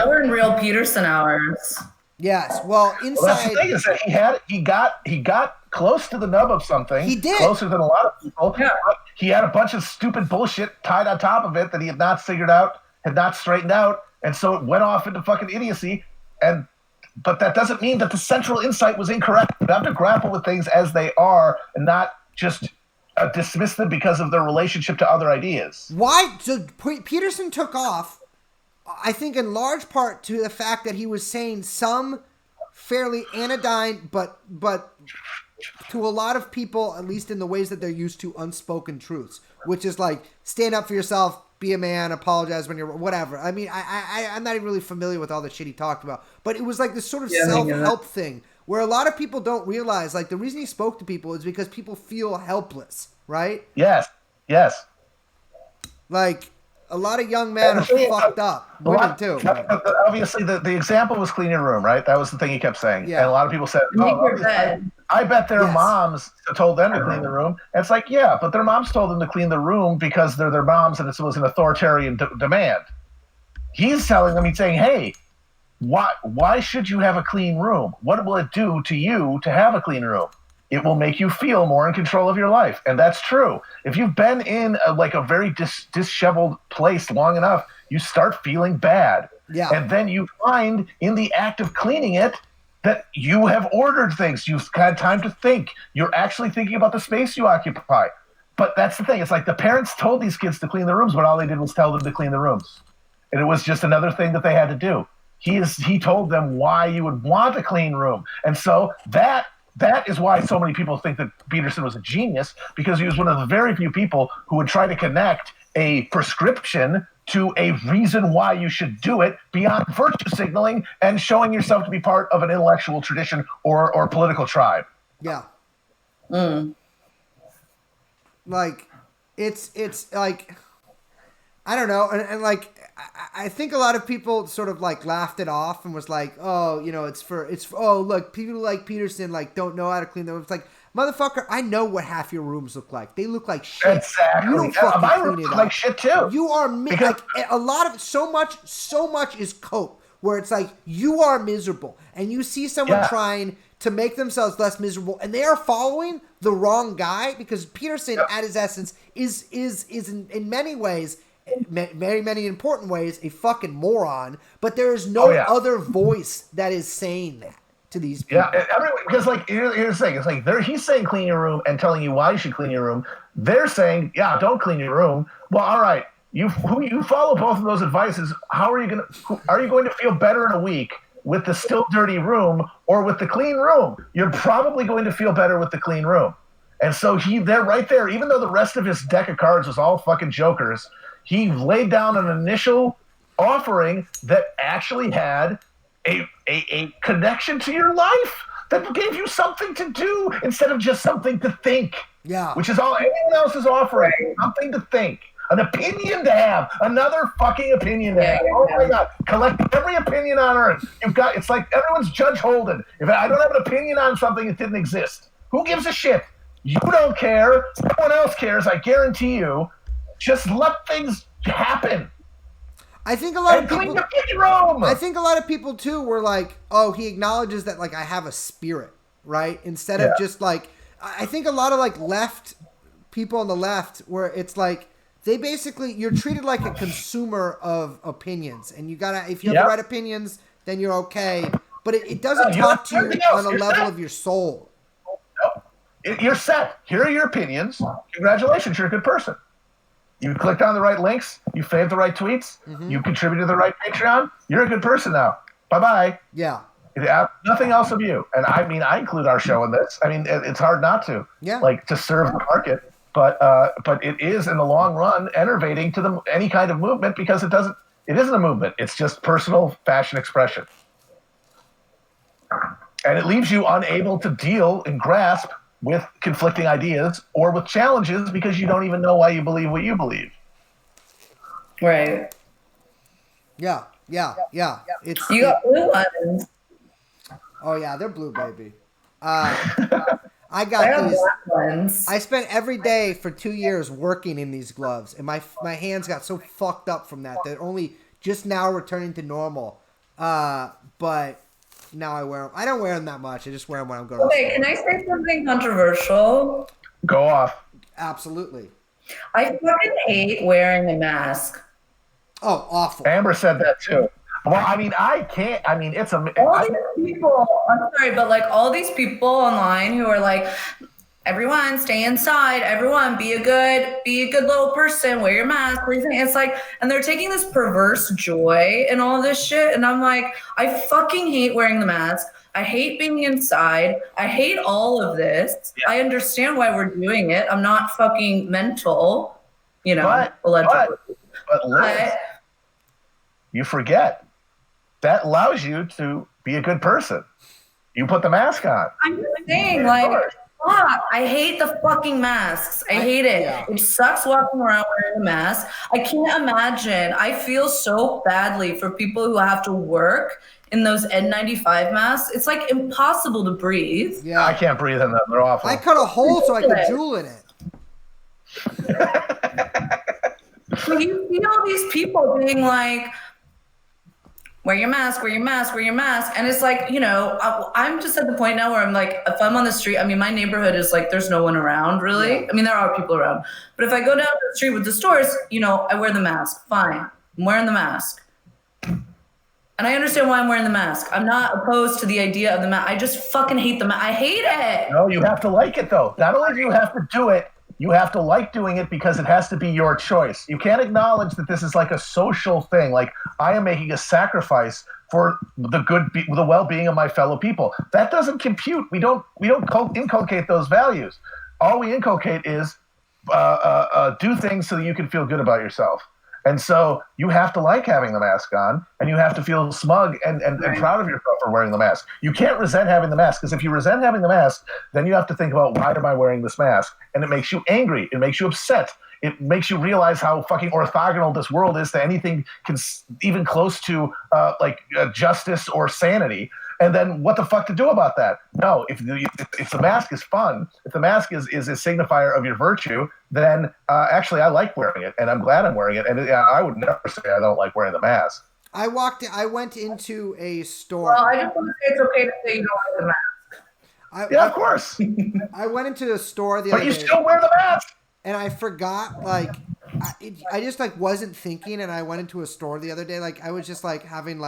we're in real Peterson hours. Yes. Well, inside. Well, that's the thing is that he got close to the nub of something. He did. Closer than a lot of people. Yeah. He had a bunch of stupid bullshit tied on top of it that he had not figured out, had not straightened out, and so it went off into fucking idiocy. But that doesn't mean that the central insight was incorrect. You have to grapple with things as they are and not just dismiss them because of their relationship to other ideas. Why? So Peterson took off, I think in large part to the fact that he was saying some fairly anodyne, but to a lot of people, at least in the ways that they're used to, unspoken truths, which is like stand up for yourself, be a man, apologize when you're whatever. I mean, I'm not even really familiar with all the shit he talked about, but it was like this sort of self-help thing where a lot of people don't realize like the reason he spoke to people is because people feel helpless, right? Yes. Like, a lot of young men are fucked up. Women too. Obviously, the example was clean your room, right? That was the thing he kept saying. Yeah. And a lot of people said, I bet their moms told them to clean the room. And it's like, yeah, but their moms told them to clean the room because they're their moms and it was an authoritarian demand. He's telling them, he's saying, hey, why should you have a clean room? What will it do to you to have a clean room? It will make you feel more in control of your life. And that's true. If you've been in a very disheveled place long enough, you start feeling bad. Yeah. And then you find in the act of cleaning it that you have ordered things. You've had time to think. You're actually thinking about the space you occupy. But that's the thing. It's like the parents told these kids to clean the rooms, but all they did was tell them to clean the rooms. And it was just another thing that they had to do. He told them why you would want a clean room. And so that is why so many people think that Peterson was a genius, because he was one of the very few people who would try to connect a prescription to a reason why you should do it beyond virtue signaling and showing yourself to be part of an intellectual tradition or political tribe. Yeah. Like, it's like, I don't know. And like, I think a lot of people sort of like laughed it off and was like, oh, you know, oh, look, people like Peterson like don't know how to clean them. It's like, motherfucker, I know what half your rooms look like. They look like shit. Exactly. You don't fucking my clean rooms it look up. like shit too. You are like a lot of so much is cope, where it's like you are miserable and you see someone trying to make themselves less miserable and they are following the wrong guy, because Peterson at his essence is in many ways, very many important ways, a fucking moron, but there is no other voice that is saying that to these people. Yeah, because like here's the thing, it's like he's saying clean your room and telling you why you should clean your room. They're saying, yeah, don't clean your room. Well, all right, you follow both of those advices. Are you going to feel better in a week with the still dirty room or with the clean room? You're probably going to feel better with the clean room. And so they're right there, even though the rest of his deck of cards was all fucking jokers. He laid down an initial offering that actually had a connection to your life, that gave you something to do instead of just something to think. Yeah. Which is all anyone else is offering. Something to think. An opinion to have. Another fucking opinion to have. Oh my God. Collect every opinion on earth. It's like everyone's Judge Holden. If I don't have an opinion on something, it didn't exist. Who gives a shit? You don't care. Someone else cares, I guarantee you. Just let things happen. I think a lot of clean people. your kitchen room. I think a lot of people too were like, "Oh, he acknowledges that like I have a spirit, right?" Instead of just like, I think a lot of like left people on the left where it's like they basically you're treated like a consumer of opinions, and you gotta if you have the right opinions, then you're okay. But it doesn't talk to you on a level of your soul. You're set. Here are your opinions. Congratulations, you're a good person. You clicked on the right links. You faved the right tweets. You contributed to the right Patreon. You're a good person now. Bye-bye. Yeah. Nothing else of you. And I mean, I include our show in this. I mean, it's hard not to. Yeah. Like, to serve the market. But it is, in the long run, enervating to any kind of movement because it isn't a movement. It's just personal fashion expression. And it leaves you unable to deal and grasp with conflicting ideas or with challenges because you don't even know why you believe what you believe. Right. Yeah. It's you got blue ones. Oh yeah, they're blue, baby. I got these. Ones. I spent every day for 2 years working in these gloves, and my hands got so fucked up from that. They're only just now returning to normal. But now I wear them. I don't wear them that much. I just wear them when I'm going. Okay, can I say something controversial? Go off. Absolutely. I fucking hate wearing a mask. Oh, awful. Amber said that too. Well, I mean, I can't. I mean, it's a. All these people. I'm sorry, but like all these people online who are like, everyone stay inside. Everyone be a good little person. Wear your mask. It's like, and they're taking this perverse joy in all this shit. And I'm like, I fucking hate wearing the mask. I hate being inside. I hate all of this. Yeah. I understand why we're doing it. I'm not fucking mental, allegedly. But Liz, you forget that allows you to be a good person. You put the mask on. I'm just saying, like, fuck, I hate the fucking masks. I hate it. Yeah. It sucks walking around wearing a mask. I can't imagine. I feel so badly for people who have to work in those N95 masks. It's like impossible to breathe. Yeah, I can't breathe in them. They're awful. I cut a hole so I could drool in it. So you see all these people being like, wear your mask, wear your mask, wear your mask. And it's like, I'm just at the point now where I'm like, if I'm on the street, I mean, my neighborhood is like, there's no one around really. Yeah. I mean, there are people around. But if I go down the street with the stores, I wear the mask. Fine. I'm wearing the mask. And I understand why I'm wearing the mask. I'm not opposed to the idea of the mask. I just fucking hate the mask. I hate it. No, you have to like it though. Not only do you have to do it, you have to like doing it because it has to be your choice. You can't acknowledge that this is like a social thing. Like, I am making a sacrifice for the well-being of my fellow people. That doesn't compute. We don't inculcate those values. All we inculcate is do things so that you can feel good about yourself. And so you have to like having the mask on, and you have to feel smug and proud of yourself for wearing the mask. You can't resent having the mask, because if you resent having the mask, then you have to think about, why am I wearing this mask? And it makes you angry. It makes you upset. It makes you realize how fucking orthogonal this world is to anything even close to justice or sanity. And then what the fuck to do about that? No, if the mask is fun, if the mask is a signifier of your virtue, then actually I like wearing it, and I'm glad I'm wearing it. And I would never say I don't like wearing the mask. I went into a store. Well, I just want to say it's okay to say you don't like the mask. Of course. I went into a store the other day. But you still wear the mask. And I forgot, I just wasn't thinking, and I went into a store the other day. I was just having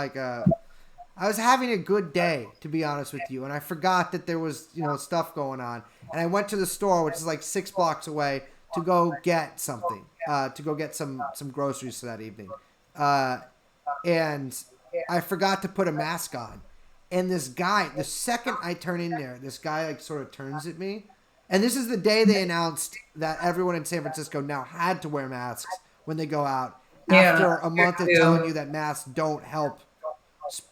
I was having a good day, to be honest with you, and I forgot that there was, stuff going on. And I went to the store, which is 6 blocks away, to go get something, to go get some groceries for that evening. And I forgot to put a mask on. And this guy, the second I turn in there, this guy sort of turns at me. And this is the day they announced that everyone in San Francisco now had to wear masks when they go out. After a month of telling you that masks don't help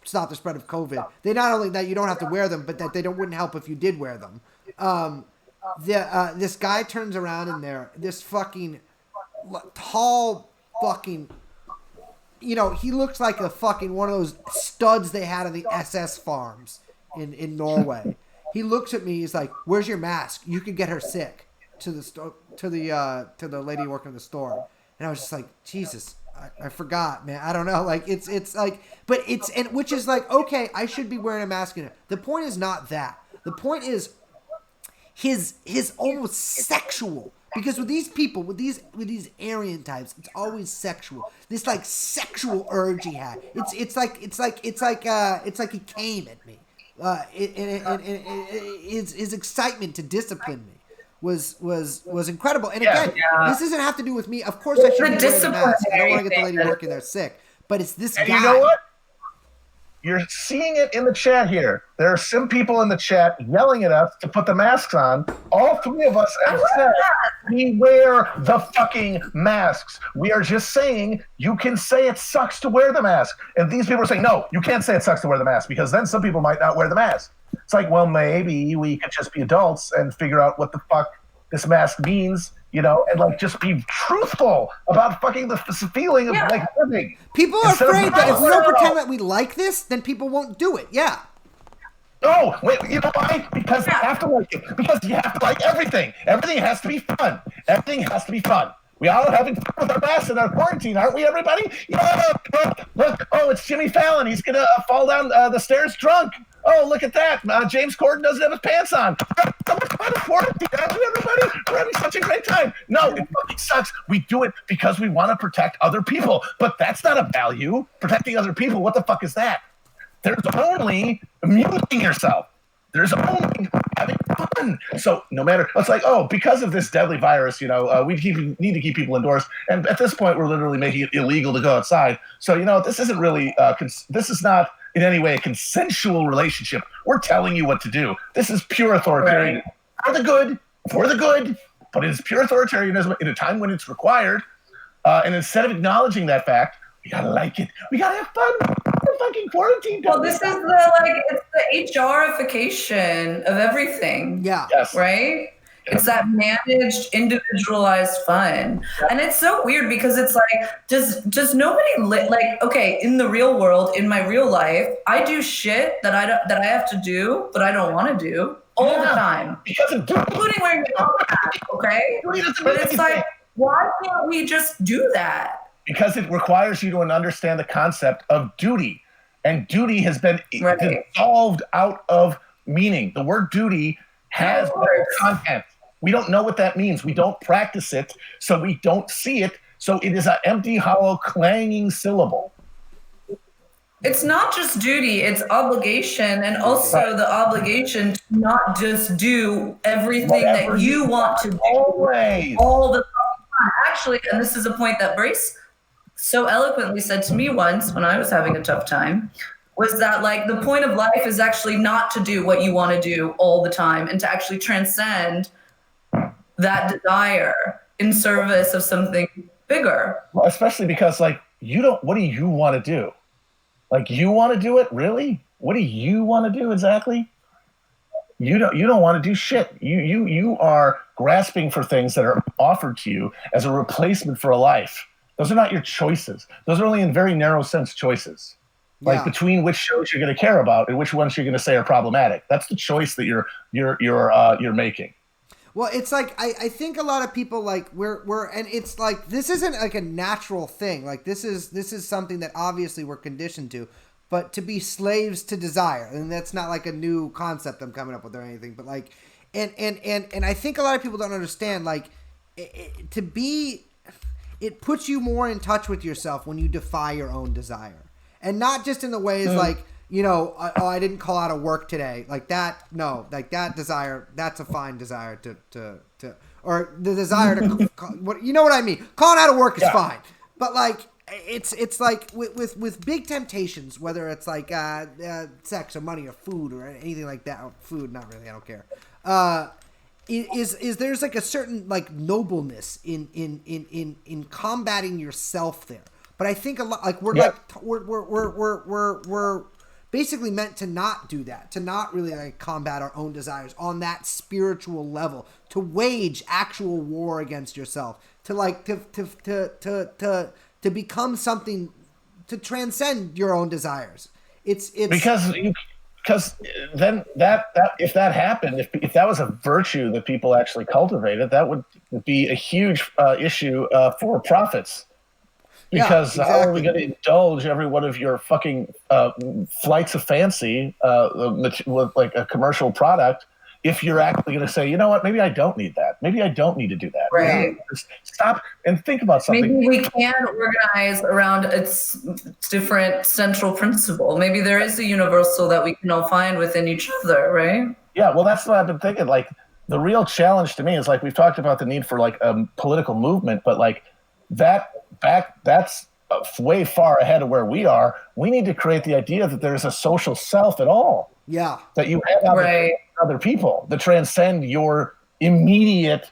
stop the spread of COVID. They not only that you don't have to wear them, but that they wouldn't help if you did wear them. This guy turns around in there, this fucking tall fucking, he looks like a fucking one of those studs they had on the SS farms in Norway. He looks at me, he's like, "Where's your mask? You could get her sick," to the lady working in the store. And I was just like, Jesus. I forgot, man. I don't know. Like it's like, but it's and which is like okay, I should be wearing a mask. The point is not that. The point is his almost sexual. Because with these people, with these Aryan types, it's always sexual. This like sexual urge he had. It's like he came at me. His excitement to discipline me was incredible. And again, this doesn't have to do with me. Of course, I should be wearing a mask. I don't want to get the lady working there sick. But it's this guy. You know what? You're seeing it in the chat here. There are some people in the chat yelling at us to put the masks on. All three of us have said we wear the fucking masks. We are just saying you can say it sucks to wear the mask. And these people are saying, no, you can't say it sucks to wear the mask because then some people might not wear the mask. It's like, well, maybe we could just be adults and figure out what the fuck this mask means, you know, and like just be truthful about fucking the feeling of like living. People are afraid that if we don't pretend that we like this, then people won't do it. Yeah. No, wait, you know why? Because you have to like it. Because you have to like everything. Everything has to be fun. Everything has to be fun. We all are having fun with our masks in our quarantine, aren't we, everybody? Yeah, look, oh, it's Jimmy Fallon. He's going to fall down the stairs drunk. Oh, look at that. James Corden doesn't have his pants on. So much fun in quarantine, aren't we, everybody? We're having such a great time. No, it fucking sucks. We do it because we want to protect other people. But that's not a value. Protecting other people, what the fuck is that? There's only amusing yourself. There's only having fun. So no matter, it's like, oh, because of this deadly virus, you know, we need to keep people indoors. And at this point, we're literally making it illegal to go outside. So, you know, this isn't really, this is not in any way a consensual relationship. We're telling you what to do. This is pure authoritarian. Right. For the good, but it is pure authoritarianism in a time when it's required. And instead of acknowledging that fact, we gotta like it. We gotta have fun. We're fucking quarantine. Well, this is it's the HRification of everything. Yeah. Yes. Right? It's that managed, individualized fun. And it's so weird because it's like, does nobody like, okay, in the real world, in my real life, I do shit that I have to do, but I don't want to do all the time. Because of including wearing the mask, okay? But it's like, why can't we just do that? Because it requires you to understand the concept of duty. And duty has been dissolved out of meaning. The word duty has no content. We don't know what that means. We don't practice it, so we don't see it. So it is an empty, hollow, clanging syllable. It's not just duty, it's obligation, and also the obligation to not just do everything that you want to do always. All the time. Actually, and this is a point that Brace so eloquently said to me once when I was having a tough time, was that like the point of life is actually not to do what you want to do all the time and to actually transcend that desire in service of something bigger. Well, especially because like what do you want to do? Like you want to do it? Really? What do you want to do exactly? You don't want to do shit. You are grasping for things that are offered to you as a replacement for a life. Those are not your choices. Those are only in very narrow sense choices. Like between which shows you're going to care about and which ones you're going to say are problematic. That's the choice that you're making. Well, it's like I think a lot of people like we're and it's like this isn't like a natural thing. Like this is something that obviously we're conditioned to, but to be slaves to desire, and that's not like a new concept I'm coming up with or anything. But like, and I think a lot of people don't understand like it puts you more in touch with yourself when you defy your own desire. And not just in the ways like, you know, I didn't call out of work today. Like that, no. Like that desire, that's a fine desire to or the desire to, you know what I mean? Calling out of work is fine. But like, it's like with big temptations, whether it's like sex or money or food or anything like that. Food, not really, I don't care. Is there's like a certain like nobleness in combating yourself there. But I think a lot like we're basically meant to not do that, to not really like combat our own desires on that spiritual level, to wage actual war against yourself, to like to become something, to transcend your own desires. It's because then that if that happened, if that was a virtue that people actually cultivated, that would be a huge issue for prophets. Because how are we going to indulge every one of your fucking flights of fancy with like a commercial product if you're actually going to say, you know what, maybe I don't need that. Maybe I don't need to do that. Right. Just stop and think about something. Maybe we can organize around its different central principle. Maybe there is a universal that we can all find within each other, right? Yeah, well, that's what I've been thinking. Like, the real challenge to me is, like, we've talked about the need for, like, a political movement, but, like, that's way far ahead of where we are. We need to create the idea that there's a social self at all. Yeah. That you have other people that transcend your immediate,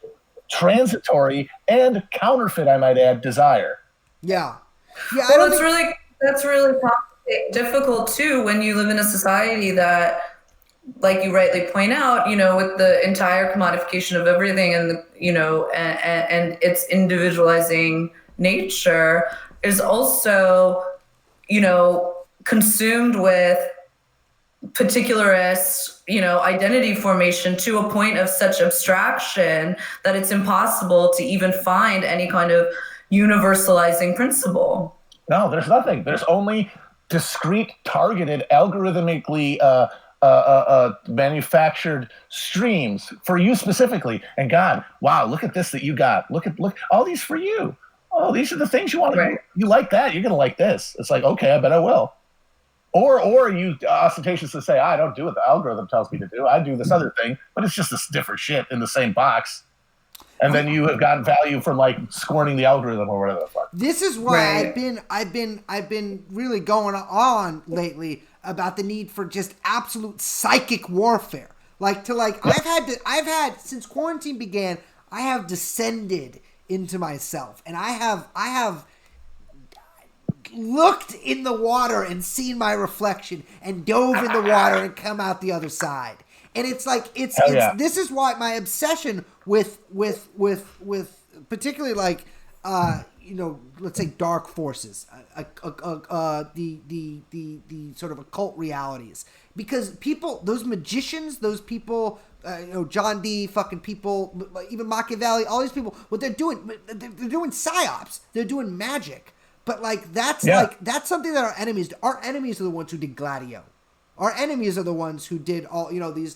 transitory, and counterfeit, I might add, desire. Yeah. Yeah. Well, that's really difficult too when you live in a society that, like you rightly point out, you know, with the entire commodification of everything and, you know, and its individualizing nature is also, you know, consumed with particularist, you know, identity formation to a point of such abstraction that it's impossible to even find any kind of universalizing principle. No, there's nothing. There's only discrete, targeted, algorithmically manufactured streams for you specifically. And God, wow, look at this that you got. Look all these for you. Oh, these are the things you want to do. You like that, you're gonna like this. It's like, okay, I bet I will. Or you ostentatiously say, I don't do what the algorithm tells me to do. I do this other thing, but it's just this different shit in the same box. And then you have gotten value from like scorning the algorithm or whatever the fuck. This is why I've been really going on lately about the need for just absolute psychic warfare. Like I've had since quarantine began, I have descended into myself, and I have looked in the water and seen my reflection and dove in the water and come out the other side. And it's like this is why my obsession with particularly like you know, let's say dark forces, the sort of occult realities, because people, those magicians, those people, you know, John Dee, fucking people, even Machiavelli, all these people, what they're doing psyops, they're doing magic. But like that's something that our enemies do. Our enemies are the ones who did Gladio. Our enemies are the ones who did all, you know, these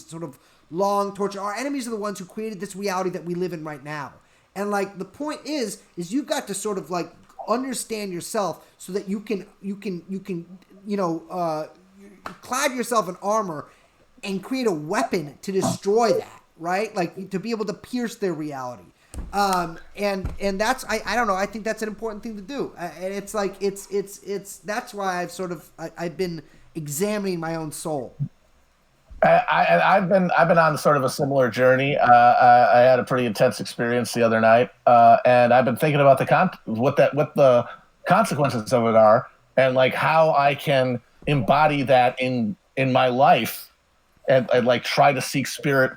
sort of long torture. Our enemies are the ones who created this reality that we live in right now. And like the point is you've got to sort of like understand yourself so that you can you know clad yourself in armor and create a weapon to destroy that, right? Like to be able to pierce their reality. And that's I don't know, I think that's an important thing to do. And it's like it's that's why I've been examining my own soul. I've been on sort of a similar journey. I had a pretty intense experience the other night, and I've been thinking about what the consequences of it are, and like how I can embody that in my life, and like try to seek spirit,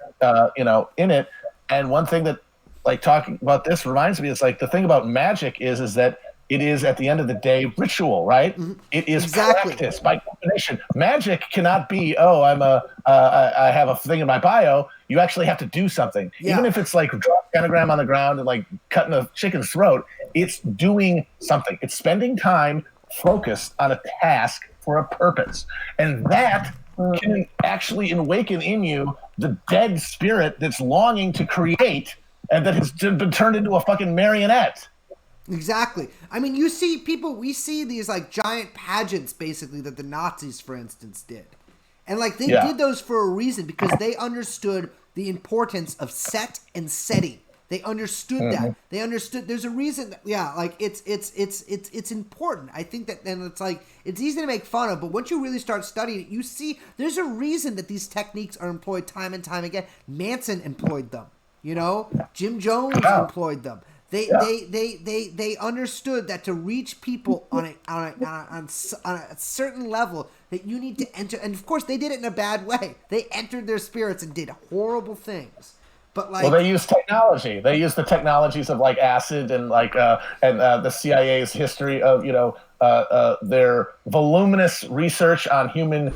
you know, in it. And one thing that, like, talking about this reminds me, it's like the thing about magic is that it is, at the end of the day, ritual, right? Mm-hmm. It is practice by definition. Magic cannot be, I have a thing in my bio. You actually have to do something. Yeah. Even if it's like draw a pentagram on the ground and like cutting a chicken's throat, it's doing something. It's spending time focused on a task for a purpose. And that can actually awaken in you the dead spirit that's longing to create and that has been turned into a fucking marionette. Exactly. I mean, we see these like giant pageants basically that the Nazis, for instance, did. And like they did those for a reason, because they understood the importance of set and setting. They understood that. They understood there's a reason that, like it's important. I think that, and it's like it's easy to make fun of, but once you really start studying it, you see there's a reason that these techniques are employed time and time again. Manson employed them, you know? Jim Jones employed them. They understood that to reach people on a certain level that you need to enter, and of course they did it in a bad way. They entered their spirits and did horrible things. But like, well, they use technology. They use the technologies of like acid and like the CIA's history of, you know, their voluminous research on human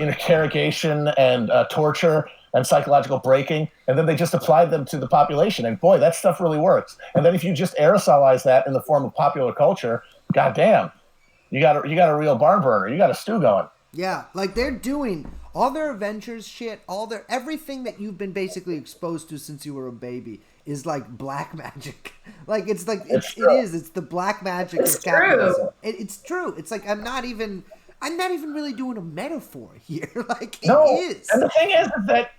interrogation and torture. and psychological breaking, and then they just applied them to the population. And boy, that stuff really works. And then if you just aerosolize that in the form of popular culture, goddamn, you got a real barn burner. You got a stew going. Yeah, like they're doing all their Avengers shit, everything that you've been basically exposed to since you were a baby is like black magic. Like it is. It's the black magic of capitalism. It's true. It's like I'm not even really doing a metaphor here. Like it is. And the thing is that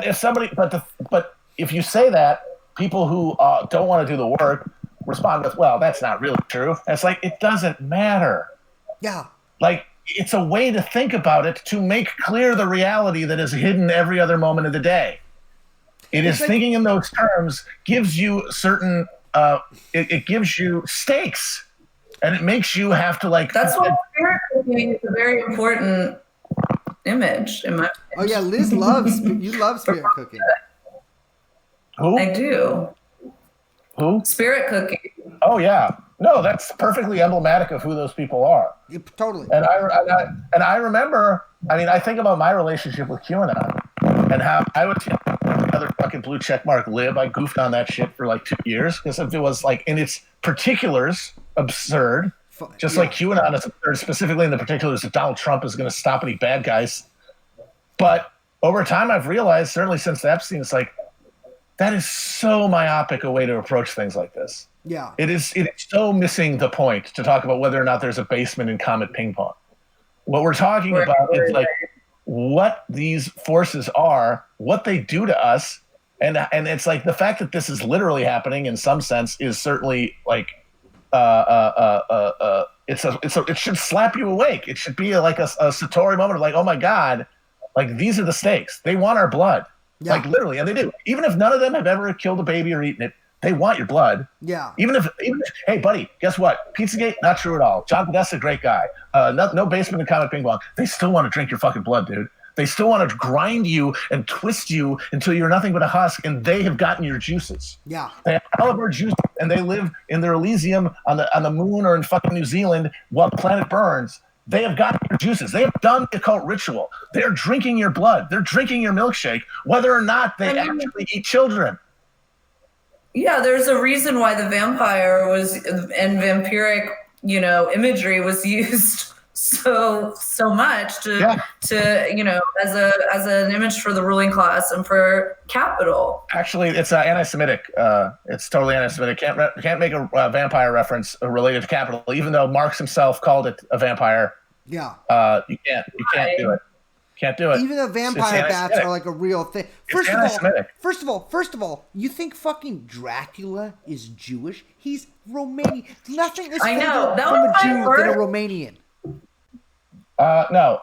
if somebody, but if you say that, people who don't want to do the work respond with, "Well, that's not really true." And it's like it doesn't matter. Yeah. Like it's a way to think about it to make clear the reality that is hidden every other moment of the day. It is like, thinking in those terms gives you certain. It gives you stakes. And it makes you have to like. That's why spirit cooking is a very important image in my. Oh yeah, Liz loves you love spirit cooking. Who? I do. Who? Spirit cooking. Oh yeah, no, that's perfectly emblematic of who those people are. Yeah, totally. And I remember. I mean, I think about my relationship with QAnon and how I would other fucking blue checkmark lib. I goofed on that shit for like 2 years because it was like in its particulars absurd, just like QAnon is absurd, specifically in the particulars that Donald Trump is going to stop any bad guys. But over time, I've realized, certainly since Epstein, it's like that is so myopic a way to approach things like this. Yeah, it is so missing the point to talk about whether or not there's a basement in Comet Ping Pong. What we're talking about is like what these forces are, what they do to us, and it's like the fact that this is literally happening in some sense is certainly like it should slap you awake. It should be like a Satori moment of like, oh my God, like these are the stakes. They want our blood, like literally, and they do. Even if none of them have ever killed a baby or eaten it, they want your blood. Yeah. Even if hey buddy, guess what? Pizzagate, not true at all. John Podesta, great guy. No basement in Comet Ping Pong. They still want to drink your fucking blood, dude. They still want to grind you and twist you until you're nothing but a husk, and they have gotten your juices. Yeah. They have all of our juices, and they live in their Elysium on the moon or in fucking New Zealand while the planet burns. They have gotten your juices. They have done the occult ritual. They're drinking your blood. They're drinking your milkshake, whether or not they actually eat children. Yeah, there's a reason why the vampire was and vampiric, imagery was used so much to as an image for the ruling class and for capital. Actually, it's anti-Semitic. It's totally anti-Semitic. Can't make a vampire reference related to capital, even though Marx himself called it a vampire. Yeah. You can't do it. Can't do it. Even though vampire bats are like a real thing. First of all, you think fucking Dracula is Jewish? He's Romanian. Nothing is from a Jew than a Romanian. No,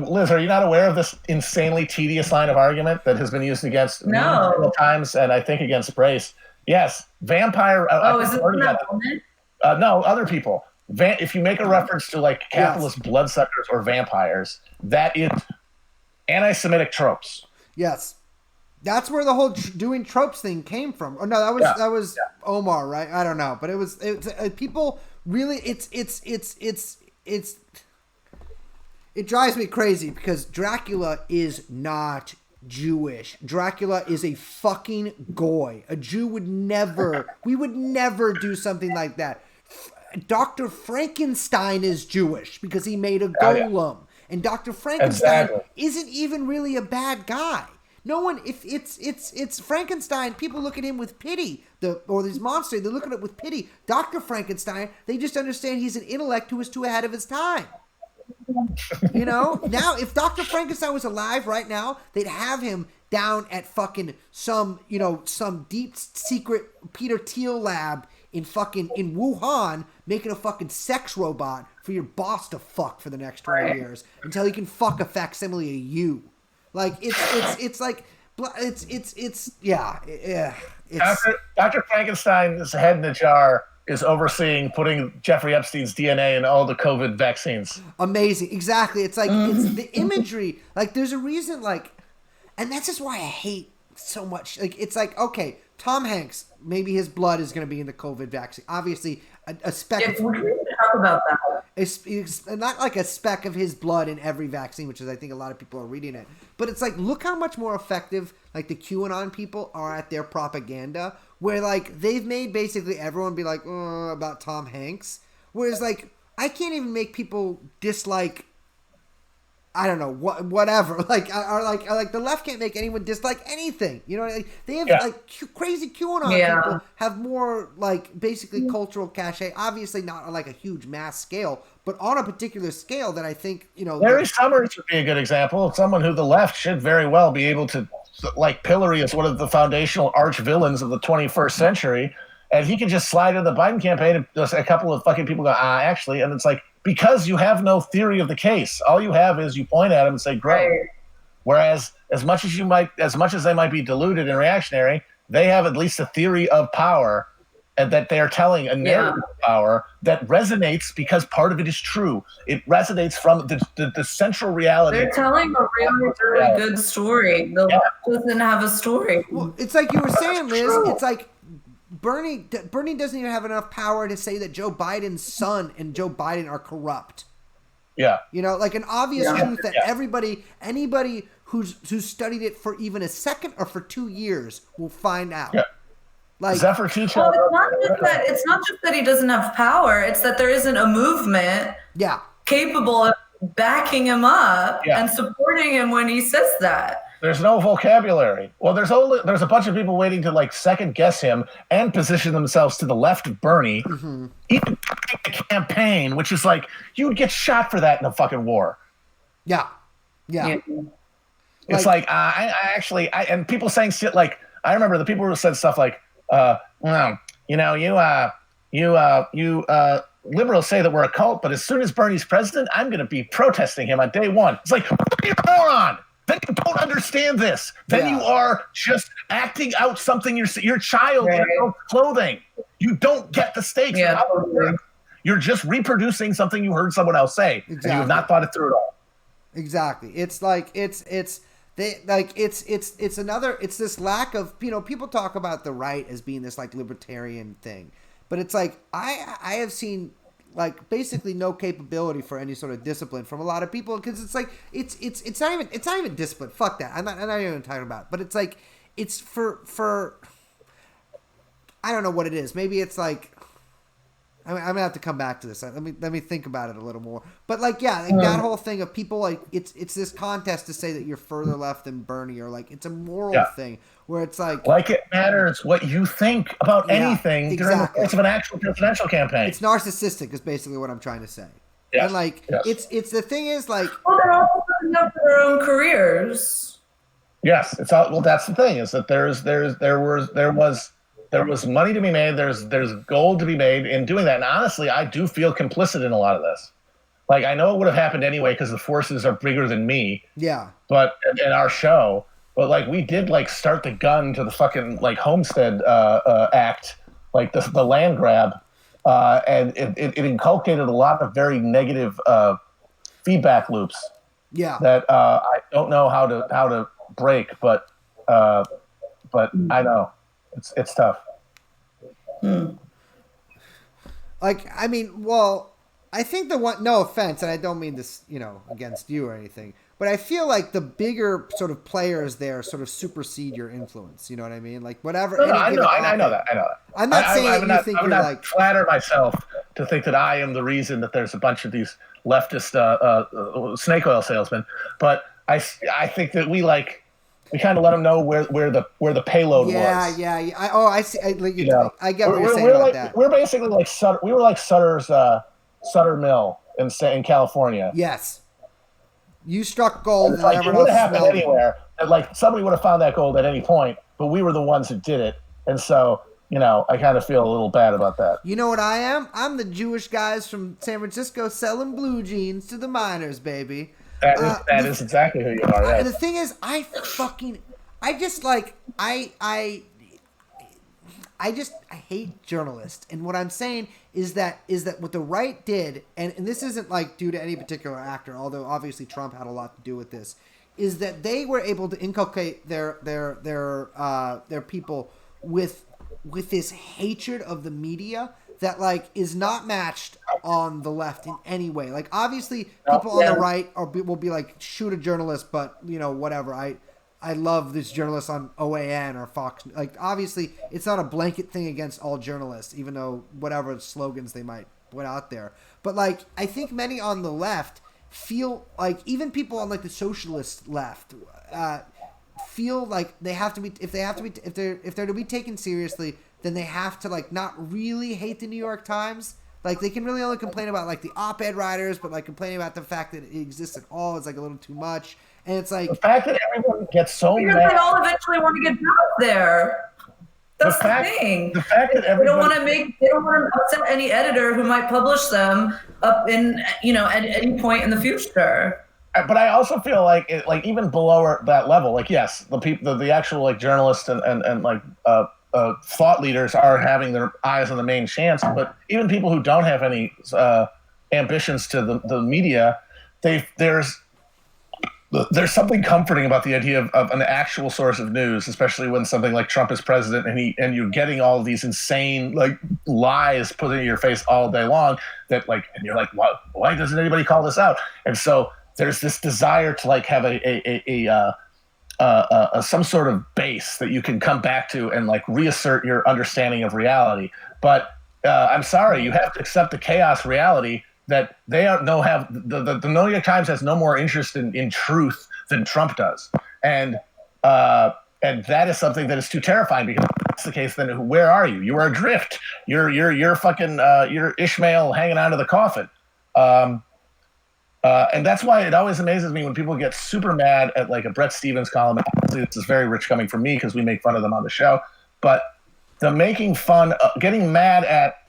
Liz, are you not aware of this insanely tedious line of argument that has been used against me several times, and I think against Brace? Yes, vampire. Is it that woman? No, other people. If you make a reference to like capitalist bloodsuckers or vampires, that is anti-Semitic tropes. Yes, that's where the whole doing tropes thing came from. Oh no, that was Omar, right? I don't know, but it's people really. It drives me crazy because Dracula is not Jewish. Dracula is a fucking goy. A Jew would never. We would never do something like that. Dr. Frankenstein is Jewish because he made a golem. And Dr. Frankenstein isn't even really a bad guy. No one, if it's Frankenstein, people look at him with pity. Or these monsters, they look at it with pity. Dr. Frankenstein, they just understand he's an intellect who was too ahead of his time. Now if Dr. Frankenstein was alive right now, they'd have him down at fucking some deep secret Peter Thiel lab in Wuhan, making a fucking sex robot for your boss to fuck for the next 20 years until he can fuck a facsimile of you. Like Dr. Frankenstein's head in a jar is overseeing putting Jeffrey Epstein's DNA in all the COVID vaccines. Amazing. Exactly. It's like, it's the imagery. Like, there's a reason, and that's just why I hate so much. Like, it's like, okay, Tom Hanks, maybe his blood is going to be in the COVID vaccine. Obviously, a speck. Yeah, we can talk about that. It's not like a speck of his blood in every vaccine, which is I think a lot of people are reading it. But it's like, look how much more effective like the QAnon people are at their propaganda, where like they've made basically everyone be like about Tom Hanks, whereas like I can't even make people dislike. I don't know whatever. Like the left can't make anyone dislike anything. You know, like, they have like crazy QAnon people have more like basically cultural cachet. Obviously not on like a huge mass scale, but on a particular scale that I think Larry Summers would be a good example of someone who the left should very well be able to like pillory as one of the foundational arch villains of the 21st century, and he can just slide in the Biden campaign and just a couple of fucking people go actually, and it's like. Because you have no theory of the case. All you have is you point at them and say, great. Right. Whereas as much as they might be deluded and reactionary, they have at least a theory of power and that they are telling a narrative of power that resonates because part of it is true. It resonates from the central reality. They're telling a really good story. The left doesn't have a story. Well, it's like you were saying, Liz, it's like Bernie doesn't even have enough power to say that Joe Biden's son and Joe Biden are corrupt. Yeah. You know, like an obvious truth that anybody who's studied it for even a second or for 2 years will find out. Yeah. Like Zephyr teacher. Well, it's not just that he doesn't have power, it's that there isn't a movement capable of backing him up and supporting him when he says that. There's no vocabulary. Well, there's a bunch of people waiting to like second guess him and position themselves to the left of Bernie, even the campaign, which is like you'd get shot for that in a fucking war. Yeah. It's like I actually and people saying shit like I remember the people who said stuff like, you liberals say that we're a cult, but as soon as Bernie's president, I'm going to be protesting him on day one. It's like, you're a moron. Then you don't understand this. Then you are just acting out something your child in your own clothing. You don't get the stakes. Yeah, totally. You're just reproducing something you heard someone else say, and you have not thought it through at all. Exactly. It's like it's this lack of people talk about the right as being this like libertarian thing, but it's like I have seen like basically no capability for any sort of discipline from a lot of people because it's like it's not even discipline. Fuck that. I'm not even talking about it. But it's like it's for I don't know what it is. Maybe it's like I'm gonna have to come back to this. Let me think about it a little more. But like that whole thing of people like it's this contest to say that you're further left than Bernie or like it's a moral thing where it's like it matters what you think about anything during the course of an actual presidential campaign. It's narcissistic is basically what I'm trying to say. Yes. And like it's the thing is like they're all putting up their own careers. Yes, it's all that's the thing is that there was money to be made. There's gold to be made in doing that. And honestly, I do feel complicit in a lot of this. Like, I know it would have happened anyway because the forces are bigger than me. Yeah. But in our show, but like we did like start the gun to the fucking like Homestead Act, like the land grab, and it inculcated a lot of very negative feedback loops. Yeah. That I don't know how to break, but I know. It's tough. Like, I mean, well, I think no offense, and I don't mean this, against you or anything, but I feel like the bigger sort of players there sort of supersede your influence. You know what I mean? Like, whatever. No, I know that. I'm not saying I you think I would you're not like flatter myself to think that I am the reason that there's a bunch of these leftist snake oil salesmen, but I think that we kind of let them know where the payload was. Yeah. I see. I get what you're saying about that. We're basically like Sutter. We were like Sutter's Sutter Mill in California. Yes. You struck gold, and like, everyone else happened smelled anywhere. And like somebody would have found that gold at any point, but we were the ones who did it, and so I kind of feel a little bad about that. You know what I am? I'm the Jewish guys from San Francisco selling blue jeans to the miners, baby. That is exactly who you are. Yes. The thing is, I hate journalists, and what I'm saying is that what the right did, and this isn't like due to any particular actor, although obviously Trump had a lot to do with this, is that they were able to inculcate their people with this hatred of the media that like is not matched on the left in any way. Like obviously people on the right will be like, shoot a journalist, but you know, whatever. I love this journalist on OAN or Fox. Like obviously it's not a blanket thing against all journalists, even though whatever slogans they might put out there. But like I think many on the left feel like, even people on like the socialist left feel like they have to be, if they're to be taken seriously, then they have to like not really hate the New York Times. Like they can really only complain about like the op-ed writers, but like complaining about the fact that it exists at all is like a little too much. And it's like the fact that everyone gets so because mad. They all eventually want to get out there. That's the thing. The fact that they don't want to upset any editor who might publish them up in, you know, at any point in the future. But I also feel like even below that level, like yes, the people, the actual like journalists and like thought leaders are having their eyes on the main chance. But even people who don't have any ambitions to the media, there's something comforting about the idea of an actual source of news, especially when something like Trump is president and you're getting all of these insane like lies put in your face all day long that like, and you're like, why doesn't anybody call this out? And so there's this desire to like have a some sort of base that you can come back to and like reassert your understanding of reality. But I'm sorry, you have to accept the chaos reality that the New York Times has no more interest in truth than Trump does, and that is something that is too terrifying. Because if that's the case, then where are you? You are adrift. You're fucking you're Ishmael hanging onto the coffin, and that's why it always amazes me when people get super mad at like a Bret Stephens column. Obviously, this is very rich coming from me because we make fun of them on the show, but the making fun, getting mad at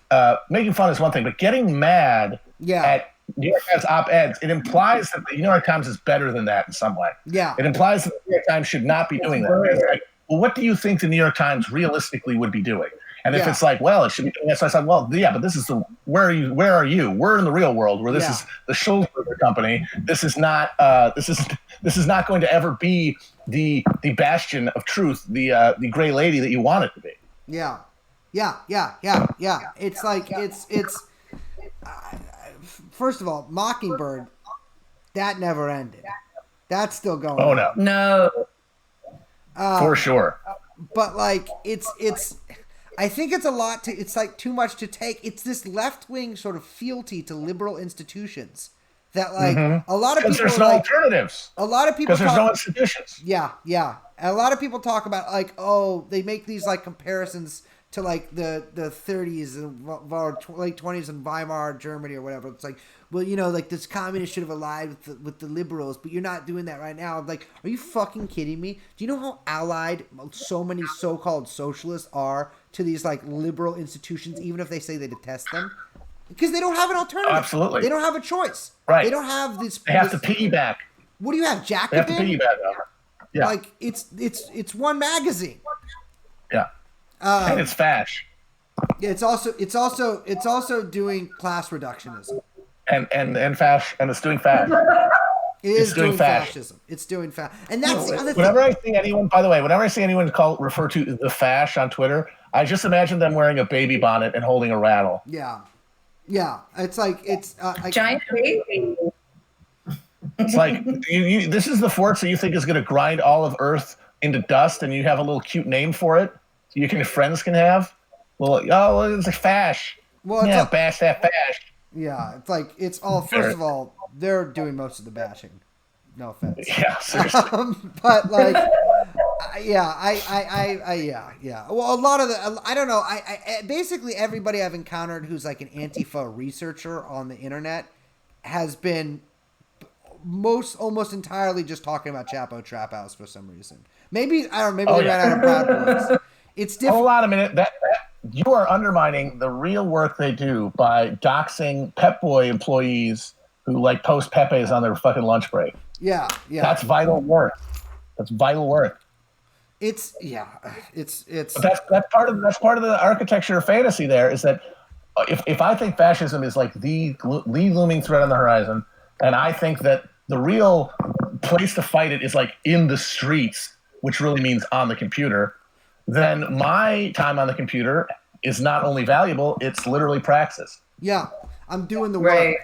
making fun is one thing, but getting mad at New York Times op-eds, it implies that the New York Times is better than that in some way. Yeah. It implies that the New York Times should not be doing that. It's like, well, what do you think the New York Times realistically would be doing? And if it's like, well, it should be doing that, so I said, well, yeah, but this is where are you? We're in the real world where this is the Schulzberger company. This is not this is not going to ever be the bastion of truth, the gray lady that you want it to be. Yeah. It's like it's first of all, Mockingbird, that never ended. That's still going. Oh no. No. For sure. But like it's I think it's a lot it's like too much to take. It's this left-wing sort of fealty to liberal institutions that like a lot of people, there's no alternatives. A lot of people because there's no institutions. Yeah. A lot of people talk about like, oh, they make these like comparisons to like the 30s and late 20s in Weimar Germany or whatever. It's like, well, you know, like this communist should have allied with the liberals, but you're not doing that right now. I'm like, are you fucking kidding me? Do you know how allied so many so-called socialists are to these like liberal institutions, even if they say they detest them? Because they don't have an alternative. Absolutely. They don't have a choice. Right. They don't have this. They have to piggyback. What do you have, Jacobin? They have to piggyback. Yeah. Like it's one magazine. Yeah. And it's fash. It's also doing class reductionism. And fash, and it's doing fash. It's doing fascism. It's doing fash, and that's the other thing. Whenever I see anyone refer to the fash on Twitter, I just imagine them wearing a baby bonnet and holding a rattle. Yeah. It's like it's giant baby. It's like this is the force that you think is going to grind all of Earth into dust, and you have a little cute name for it, so your friends can have. Well, it's a fash. Well, yeah, bash that fash. Yeah, it's like it's all. First of all, they're doing most of the bashing. No offense. Yeah, seriously. But like, yeah. Well, a lot of I don't know. I basically everybody I've encountered who's like an Antifa researcher on the internet has been almost entirely just talking about Chapo Trap House for some reason. Maybe I don't know. Maybe they ran out of Proud Boys. It's different. Hold on a minute. That you are undermining the real work they do by doxing Pep Boy employees who like post Pepe's on their fucking lunch break. Yeah. That's vital work. It's But that's part of the architecture of fantasy. There is that if I think fascism is like the looming threat on the horizon, and I think that the real place to fight it is like in the streets, which really means on the computer. then my time on the computer is not only valuable, it's literally praxis. Yeah, I'm doing the work.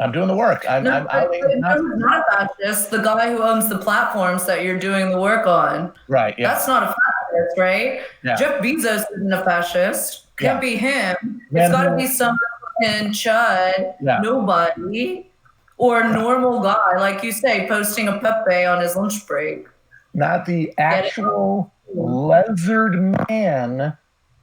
I'm doing the work. I'm not fascist. The guy who owns the platforms that you're doing the work on. Right. Yeah. That's not a fascist, right? Yeah. Jeff Bezos isn't a fascist. Can't be him. It's got to be some fucking chud, nobody, or normal guy, like you say, posting a Pepe on his lunch break. Not the actual lizard man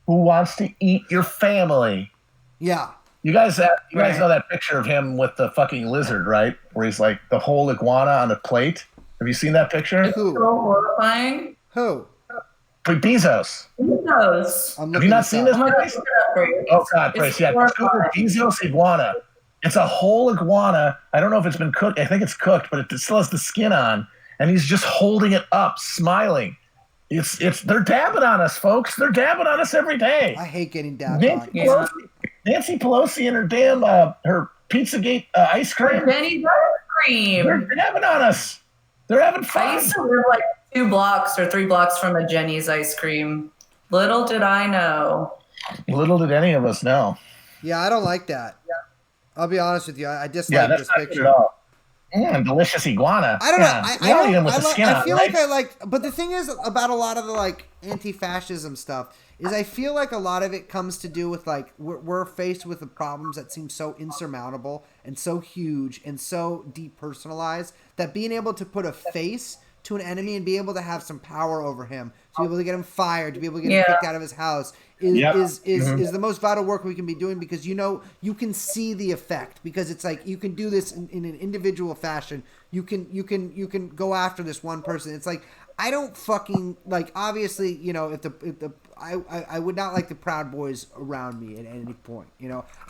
who wants to eat your family. Yeah. You guys know that picture of him with the fucking lizard, right? Where he's like the whole iguana on a plate. Have you seen that picture? Who? So horrifying. Who? Bezos. Have you not seen this? Oh God, Grace! Yeah, Bezos iguana. It's a whole iguana. I don't know if it's been cooked. I think it's cooked, but it still has the skin on, and he's just holding it up, smiling. They're dabbing on us, folks. They're dabbing on us every day. I hate getting dabbed on. Nancy Pelosi and her damn her Pizzagate ice cream. Jenny's ice cream. They're dabbing on us. They're having fun. I used to live like 2 blocks or 3 blocks from a Jenny's ice cream. Little did I know. Little did any of us know. Yeah, I don't like that. Yeah. I'll be honest with you. I dislike this picture. Delicious iguana. I don't know. I feel like I like, but the thing is about a lot of the like anti-fascism stuff is I feel like a lot of it comes to do with like we're faced with the problems that seem so insurmountable and so huge and so depersonalized that being able to put a face to an enemy and be able to have some power over him, to be able to get him fired, to be able to get him kicked out of his house is the most vital work we can be doing, because you can see the effect, because it's like you can do this in an individual fashion. You can go after this one person. It's like I don't fucking like, obviously, if I would not like the Proud Boys around me at any point.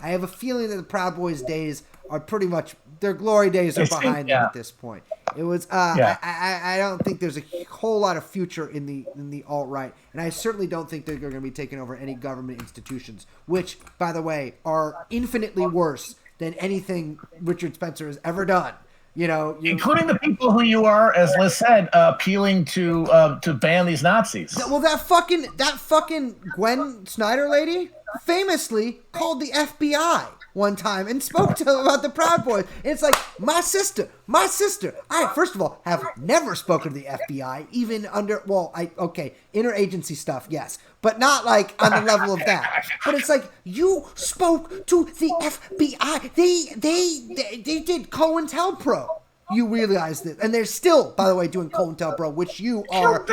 I have a feeling that the Proud Boys days are pretty much, their glory days are behind them at this point. It was I don't think there's a whole lot of future in the alt-right, and I certainly don't think they're going to be taking over any government institutions, which, by the way, are infinitely worse than anything Richard Spencer has ever done. Including the people who you are, as Liz said, appealing to ban these Nazis. Well, that fucking Gwen Snyder lady famously called the FBI one time and spoke to them about the Proud Boys. And it's like, my sister. I, first of all, have never spoken to the FBI, even under, interagency stuff, yes, but not like on the level of that. But it's like, you spoke to the FBI. They did COINTELPRO. You realize that, and they're still, by the way, doing COINTELPRO, which you are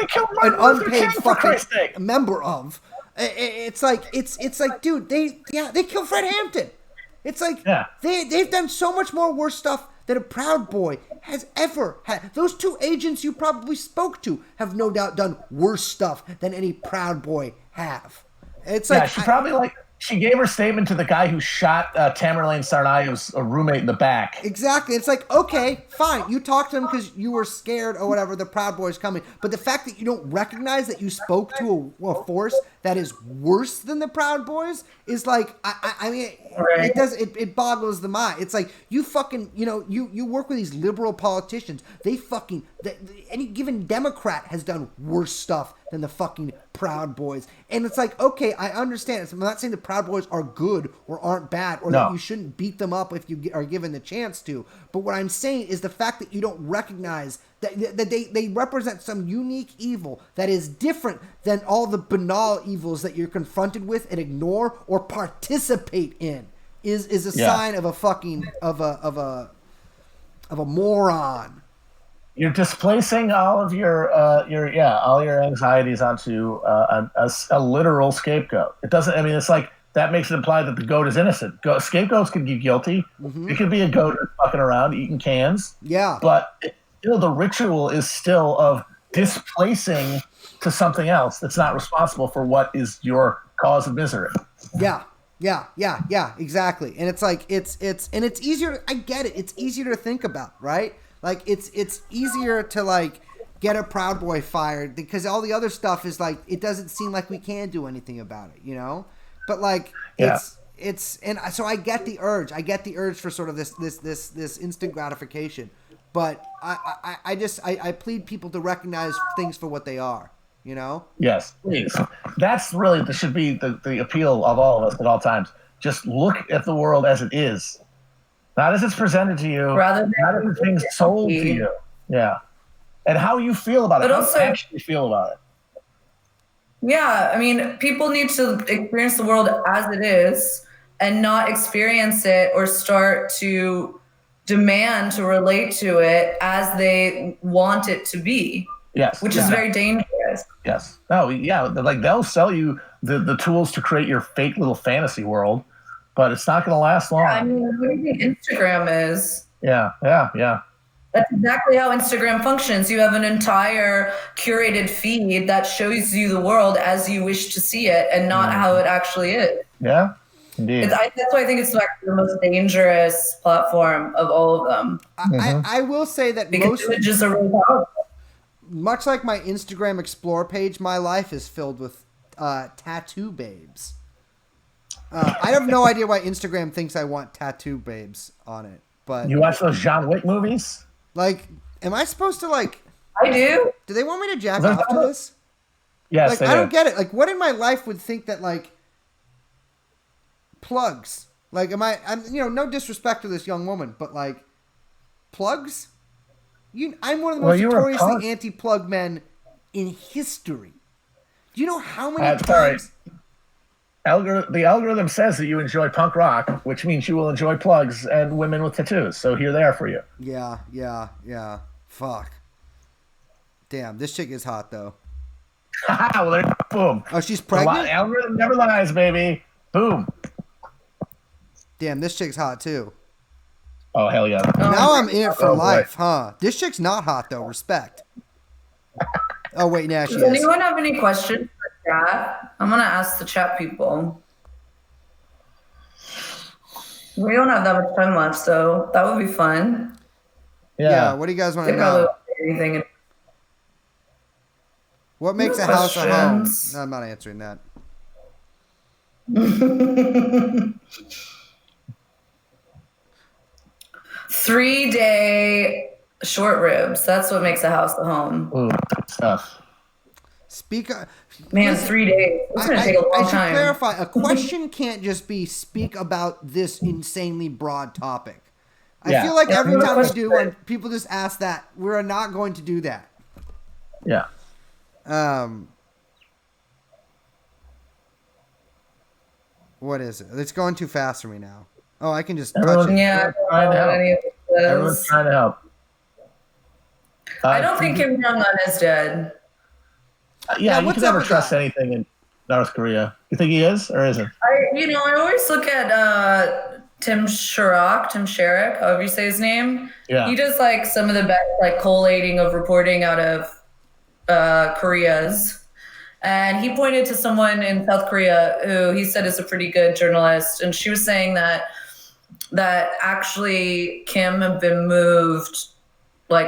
an unpaid fucking member of. It's like, dude, they killed Fred Hampton. It's like they've done so much more worse stuff than a Proud Boy has ever had. Those 2 agents you probably spoke to have no doubt done worse stuff than any Proud Boy have. It's like she gave her statement to the guy who shot Tamerlane Tsarnaev's roommate in the back. Exactly. It's like, okay, fine. You talked to him because you were scared or whatever, the Proud Boy's coming. But the fact that you don't recognize that you spoke to a force that is worse than the Proud Boys is like, I mean, it boggles the mind. It's like, you fucking, you work with these liberal politicians. Any given Democrat has done worse stuff than the fucking Proud Boys. And it's like, okay, I understand. I'm not saying the Proud Boys are good or aren't bad, or that you shouldn't beat them up if you are given the chance to. But what I'm saying is the fact that you don't recognize that they represent some unique evil that is different than all the banal evils that you're confronted with and ignore or participate in is a sign of a fucking of a moron. You're displacing all of your anxieties onto a literal scapegoat. It doesn't. I mean, it's like that makes it imply that the goat is innocent. Scapegoats can be guilty. Mm-hmm. It could be a goat fucking around eating cans. Yeah. But the ritual is still of displacing to something else that's not responsible for what is your cause of misery. Yeah, exactly. And it's like it's easier. I get it. It's easier to think about, right? Like it's easier to like get a Proud Boy fired because all the other stuff is like, it doesn't seem like we can do anything about it, But like it's and so I get the urge. I get the urge for sort of this instant gratification. But I plead people to recognize things for what they are. You know? Yes, please. That's really that should be the appeal of all of us at all times. Just look at the world as it is, not as it's presented to you, Rather than not as the things sold to you. Yeah, and how you feel about it. How you actually feel about it. Yeah, I mean, people need to experience the world as it is and not experience it or start to demand to relate to it as they want it to be. Yes. Which is very dangerous. Yes. Oh, yeah. Like they'll sell you the tools to create your fake little fantasy world, but it's not going to last long. Yeah, I mean, what do you think Instagram is? Yeah. That's exactly how Instagram functions. You have an entire curated feed that shows you the world as you wish to see it and not how it actually is. Yeah, indeed. That's why I think it's actually the most dangerous platform of all of them. I will say that because images are really powerful. Much like my Instagram Explore page, my life is filled with tattoo babes. I have no idea why Instagram thinks I want tattoo babes on it. But you watch those John Wick movies? Like, am I supposed to I do. Do they want me to jack off to this? Yes, like, I don't get it. Like, what in my life would think that plugs? Like, I'm no disrespect to this young woman, but plugs? I'm one of the most notoriously anti-plug men in history. Do you know how many times? The algorithm says that you enjoy punk rock, which means you will enjoy plugs and women with tattoos. So here they are for you. Yeah. Fuck. Damn, this chick is hot though. Well, boom. Oh, she's pregnant? The algorithm never lies, baby. Boom. Damn, this chick's hot too. Oh, hell yeah. Now I'm in it for life, huh? This chick's not hot though. Respect. Oh, wait, now she is. Does anyone have any questions for chat? I'm going to ask the chat people. We don't have that much time left, so that would be fun. Yeah, what do you guys want to know? Anything. What makes a house a home? No, I'm not answering that. 3-day short ribs. That's what makes a house a home. Ooh, tough. Man, 3 days. It's going to take a long time. I should clarify. A question can't just be speak about this insanely broad topic. I feel like every time we do, when people just ask that, we're not going to do that. Yeah. What is it? It's going too fast for me now. Oh, I can just touch it. Yeah, everyone's trying to help. I don't think Kim Jong-un is dead. You can never trust anything in North Korea. You think he is or isn't? I always look at Tim Sherrick, however you say his name. Yeah. He does some of the best collating of reporting out of Korea's. And he pointed to someone in South Korea who he said is a pretty good journalist. And she was saying that actually Kim had been moved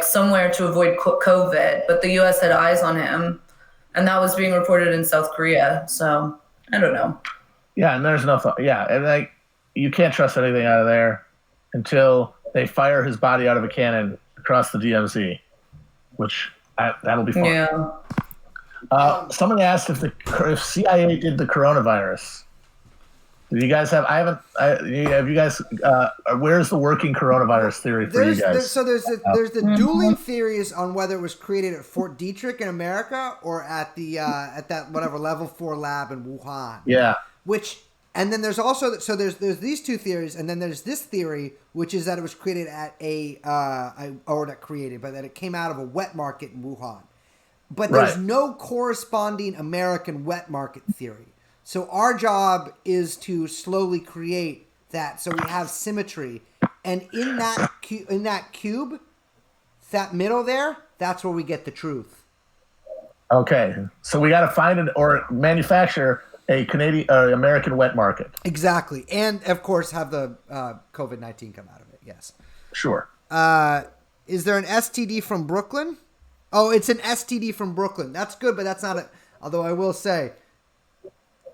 somewhere to avoid COVID, but the U.S. had eyes on him. And that was being reported in South Korea. So I don't know. Yeah, and there's no thought. Yeah, and you can't trust anything out of there until they fire his body out of a cannon across the DMZ, which that'll be fun. Yeah. Somebody asked if CIA did the coronavirus. Do you guys have? Have you guys? Where's the working coronavirus theory for you guys? There's the dueling theories on whether it was created at Fort Detrick in America or at that whatever level 4 lab in Wuhan. Yeah. And then there's also there's these two theories, and then there's this theory which is that it was created at but that it came out of a wet market in Wuhan. But there's no corresponding American wet market theory. So our job is to slowly create that, so we have symmetry. And in that cube, that middle there, that's where we get the truth. Okay, so we got to find or manufacture a American wet market. Exactly, and of course have the COVID-19 come out of it. Yes. Sure. Is there an STD from Brooklyn? Oh, it's an STD from Brooklyn. That's good, but that's not it. Although I will say,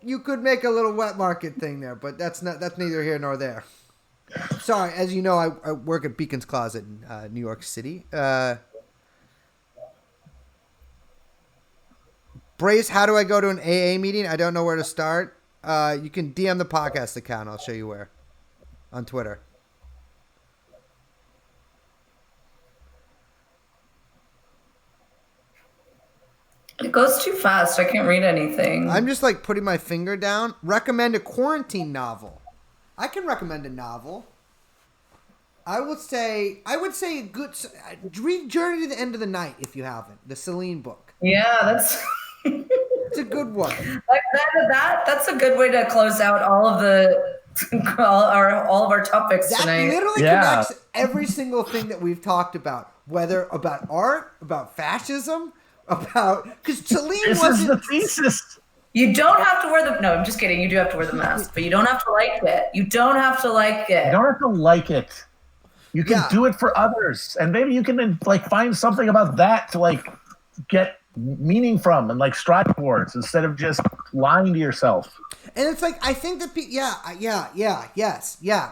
you could make a little wet market thing there, but that's neither here nor there. Sorry, as you know, I work at Beacon's Closet in New York City. Brace, how do I go to an AA meeting? I don't know where to start. You can DM the podcast account. I'll show you where. On Twitter. It goes too fast. I can't read anything. I'm just like putting my finger down. Recommend a quarantine novel. I can recommend a novel. I would say read Journey to the End of the Night if you haven't. The Celine book. Yeah, that's it's a good one. Like that's a good way to close out all of our topics that tonight. That literally connects every single thing that we've talked about, whether about art, about fascism, because Celine wasn't the thesis. You don't have to wear the. No, I'm just kidding. You do have to wear the mask, but you don't have to like it. You don't have to like it. You don't have to like it. You can do it for others, and maybe you can like find something about that to like get meaning from and like strive towards instead of just lying to yourself. And it's like I think that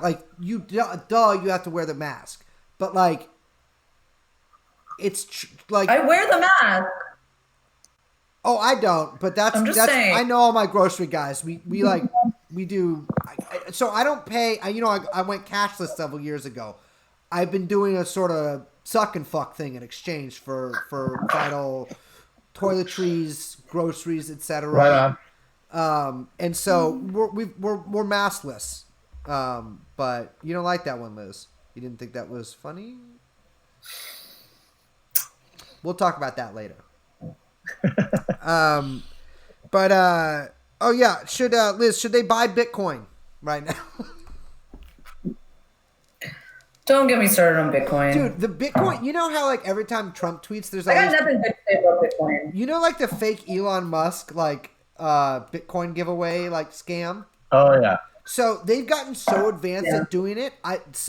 like you you have to wear the mask, but like it's like I wear the mask. Oh, I don't, but that's saying. I know all my grocery guys. We do. So I don't pay. I went cashless several years ago. I've been doing a sort of suck and fuck thing in exchange for vital toiletries, groceries, etc. Right on. And so we're maskless. But you don't like that one, Liz. You didn't think that was funny? We'll talk about that later. Oh yeah, Liz, should they buy Bitcoin right now? Don't get me started on Bitcoin. Dude, the Bitcoin, you know how like every time Trump tweets there's I got nothing good to say about Bitcoin. You know like the fake Elon Musk like Bitcoin giveaway like scam? Oh yeah. So they've gotten so advanced at doing it.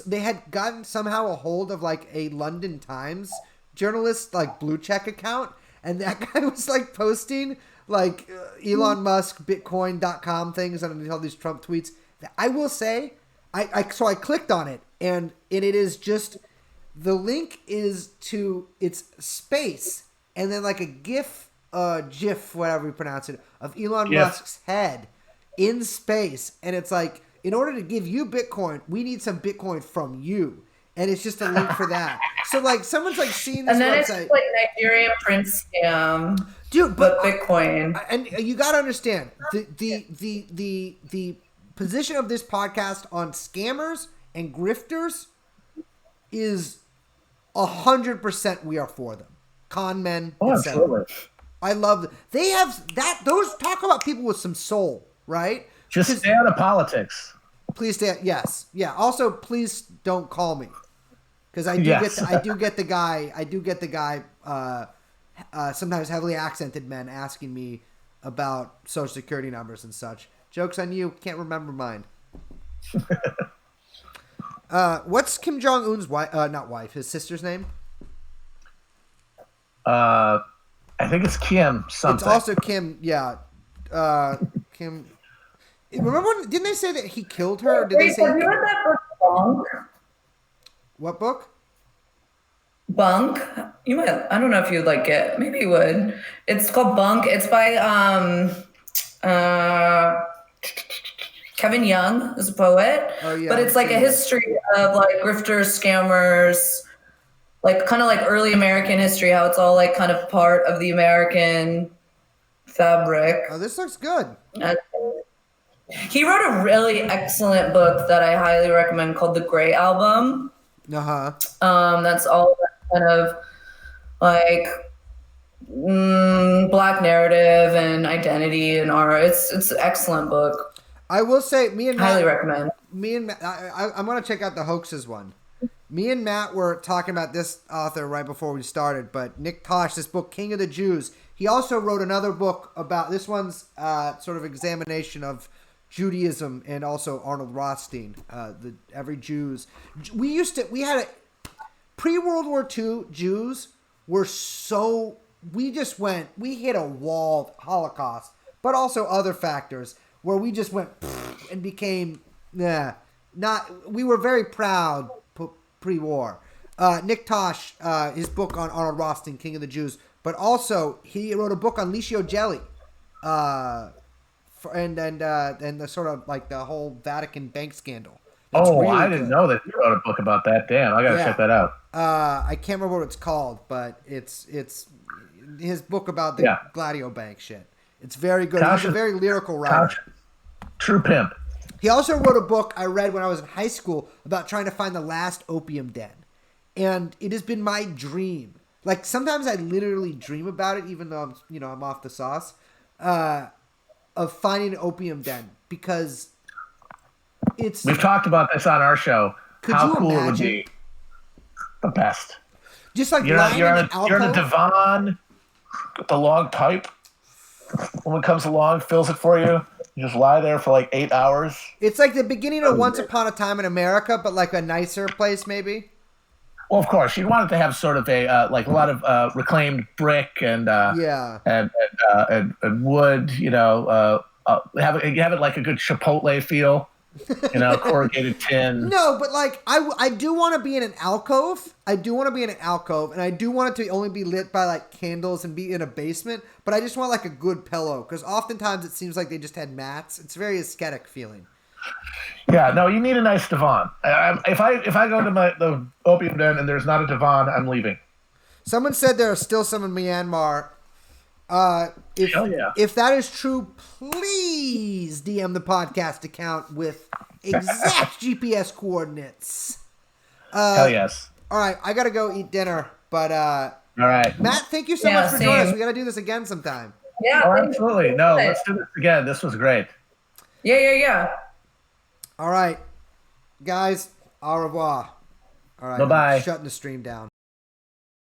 They had gotten somehow a hold of like a London Times journalist like blue check account, and that guy was like posting like Elon Musk Bitcoin.com things underneath all these Trump tweets. I will say, I clicked on it, and it is just the link is to its space, and then like a GIF, whatever you pronounce it, of Elon Musk's head in space, and it's like, in order to give you Bitcoin, we need some Bitcoin from you. And it's just a link for that. So like someone's like seeing this and then website. It's like Nigerian prince scam, dude. But Bitcoin. And you got to understand the position of this podcast on scammers and grifters is 100%. We are for them. Con men. Oh, absolutely. I love them. They have that. Those talk about people with some soul, right? Just stay out of politics. Please stay. Yes, yeah. Also, please don't call me, because I do get the guy. Sometimes heavily accented men asking me about social security numbers and such. Joke's on you. Can't remember mine. What's Kim Jong Un's wife? Not wife. His sister's name. I think it's Kim something. It's also Kim. Yeah. Kim. Remember when, didn't they say that he killed her? Or did they say, have you read that book, Bunk? What book? Bunk. You might. I don't know if you'd like it. Maybe you would. It's called Bunk. It's by Kevin Young, is a poet. Oh yeah. But it's like a history of like grifters, scammers, like kind of like early American history. How it's all like kind of part of the American fabric. Oh, this looks good. He wrote a really excellent book that I highly recommend called The Gray Album. Uh-huh. That's all kind of like Black narrative and identity and art. It's an excellent book. I will say, highly recommend. I'm going to check out the Hoaxes one. Me and Matt were talking about this author right before we started, but Nick Tosh, this book, King of the Jews, he also wrote another book about, this one's sort of examination of Judaism and also Arnold Rothstein, every Jews. We had pre-World War II Jews were so, we hit a wall, Holocaust, but also other factors where we just went and became, we were very proud pre-war. Nick Tosh, his book on Arnold Rothstein, King of the Jews, but also he wrote a book on Licio Gelli, and the sort of like the whole Vatican bank scandal. It's really I didn't know that you wrote a book about that. Damn, I gotta check that out. I can't remember what it's called, but it's his book about the Gladio Bank shit. It's very good. He's a very lyrical writer. True pimp. He also wrote a book I read when I was in high school about trying to find the last opium den. And it has been my dream. Like, sometimes I literally dream about it, even though I'm off the sauce, of finding an opium den, because we've talked about this on our show. How cool it would be. The best. Just like you're in a divan with the long pipe. Someone comes along, fills it for you. You just lie there for like 8 hours. It's like the beginning of Once Upon a Time in America, but like a nicer place, maybe. Well, of course, you'd want it to have sort of a like a lot of reclaimed brick and wood. Have it like a good Chipotle feel. Corrugated tin. No, but like I do want to be in an alcove. And I do want it to only be lit by like candles and be in a basement. But I just want like a good pillow, because oftentimes it seems like they just had mats. It's very aesthetic feeling. Yeah, no, you need a nice divan. If I go to the opium den and there's not a divan, I'm leaving. Someone said there are still some in Myanmar. If that is true, please DM the podcast account with exact GPS coordinates. Hell yes. All right, I gotta go eat dinner, but all right, Matt, thank you so much for joining us. We gotta do this again sometime. Yeah, absolutely. No, let's do this again. This was great. Yeah. All right, guys, au revoir. All right, bye-bye. I'm shutting the stream down.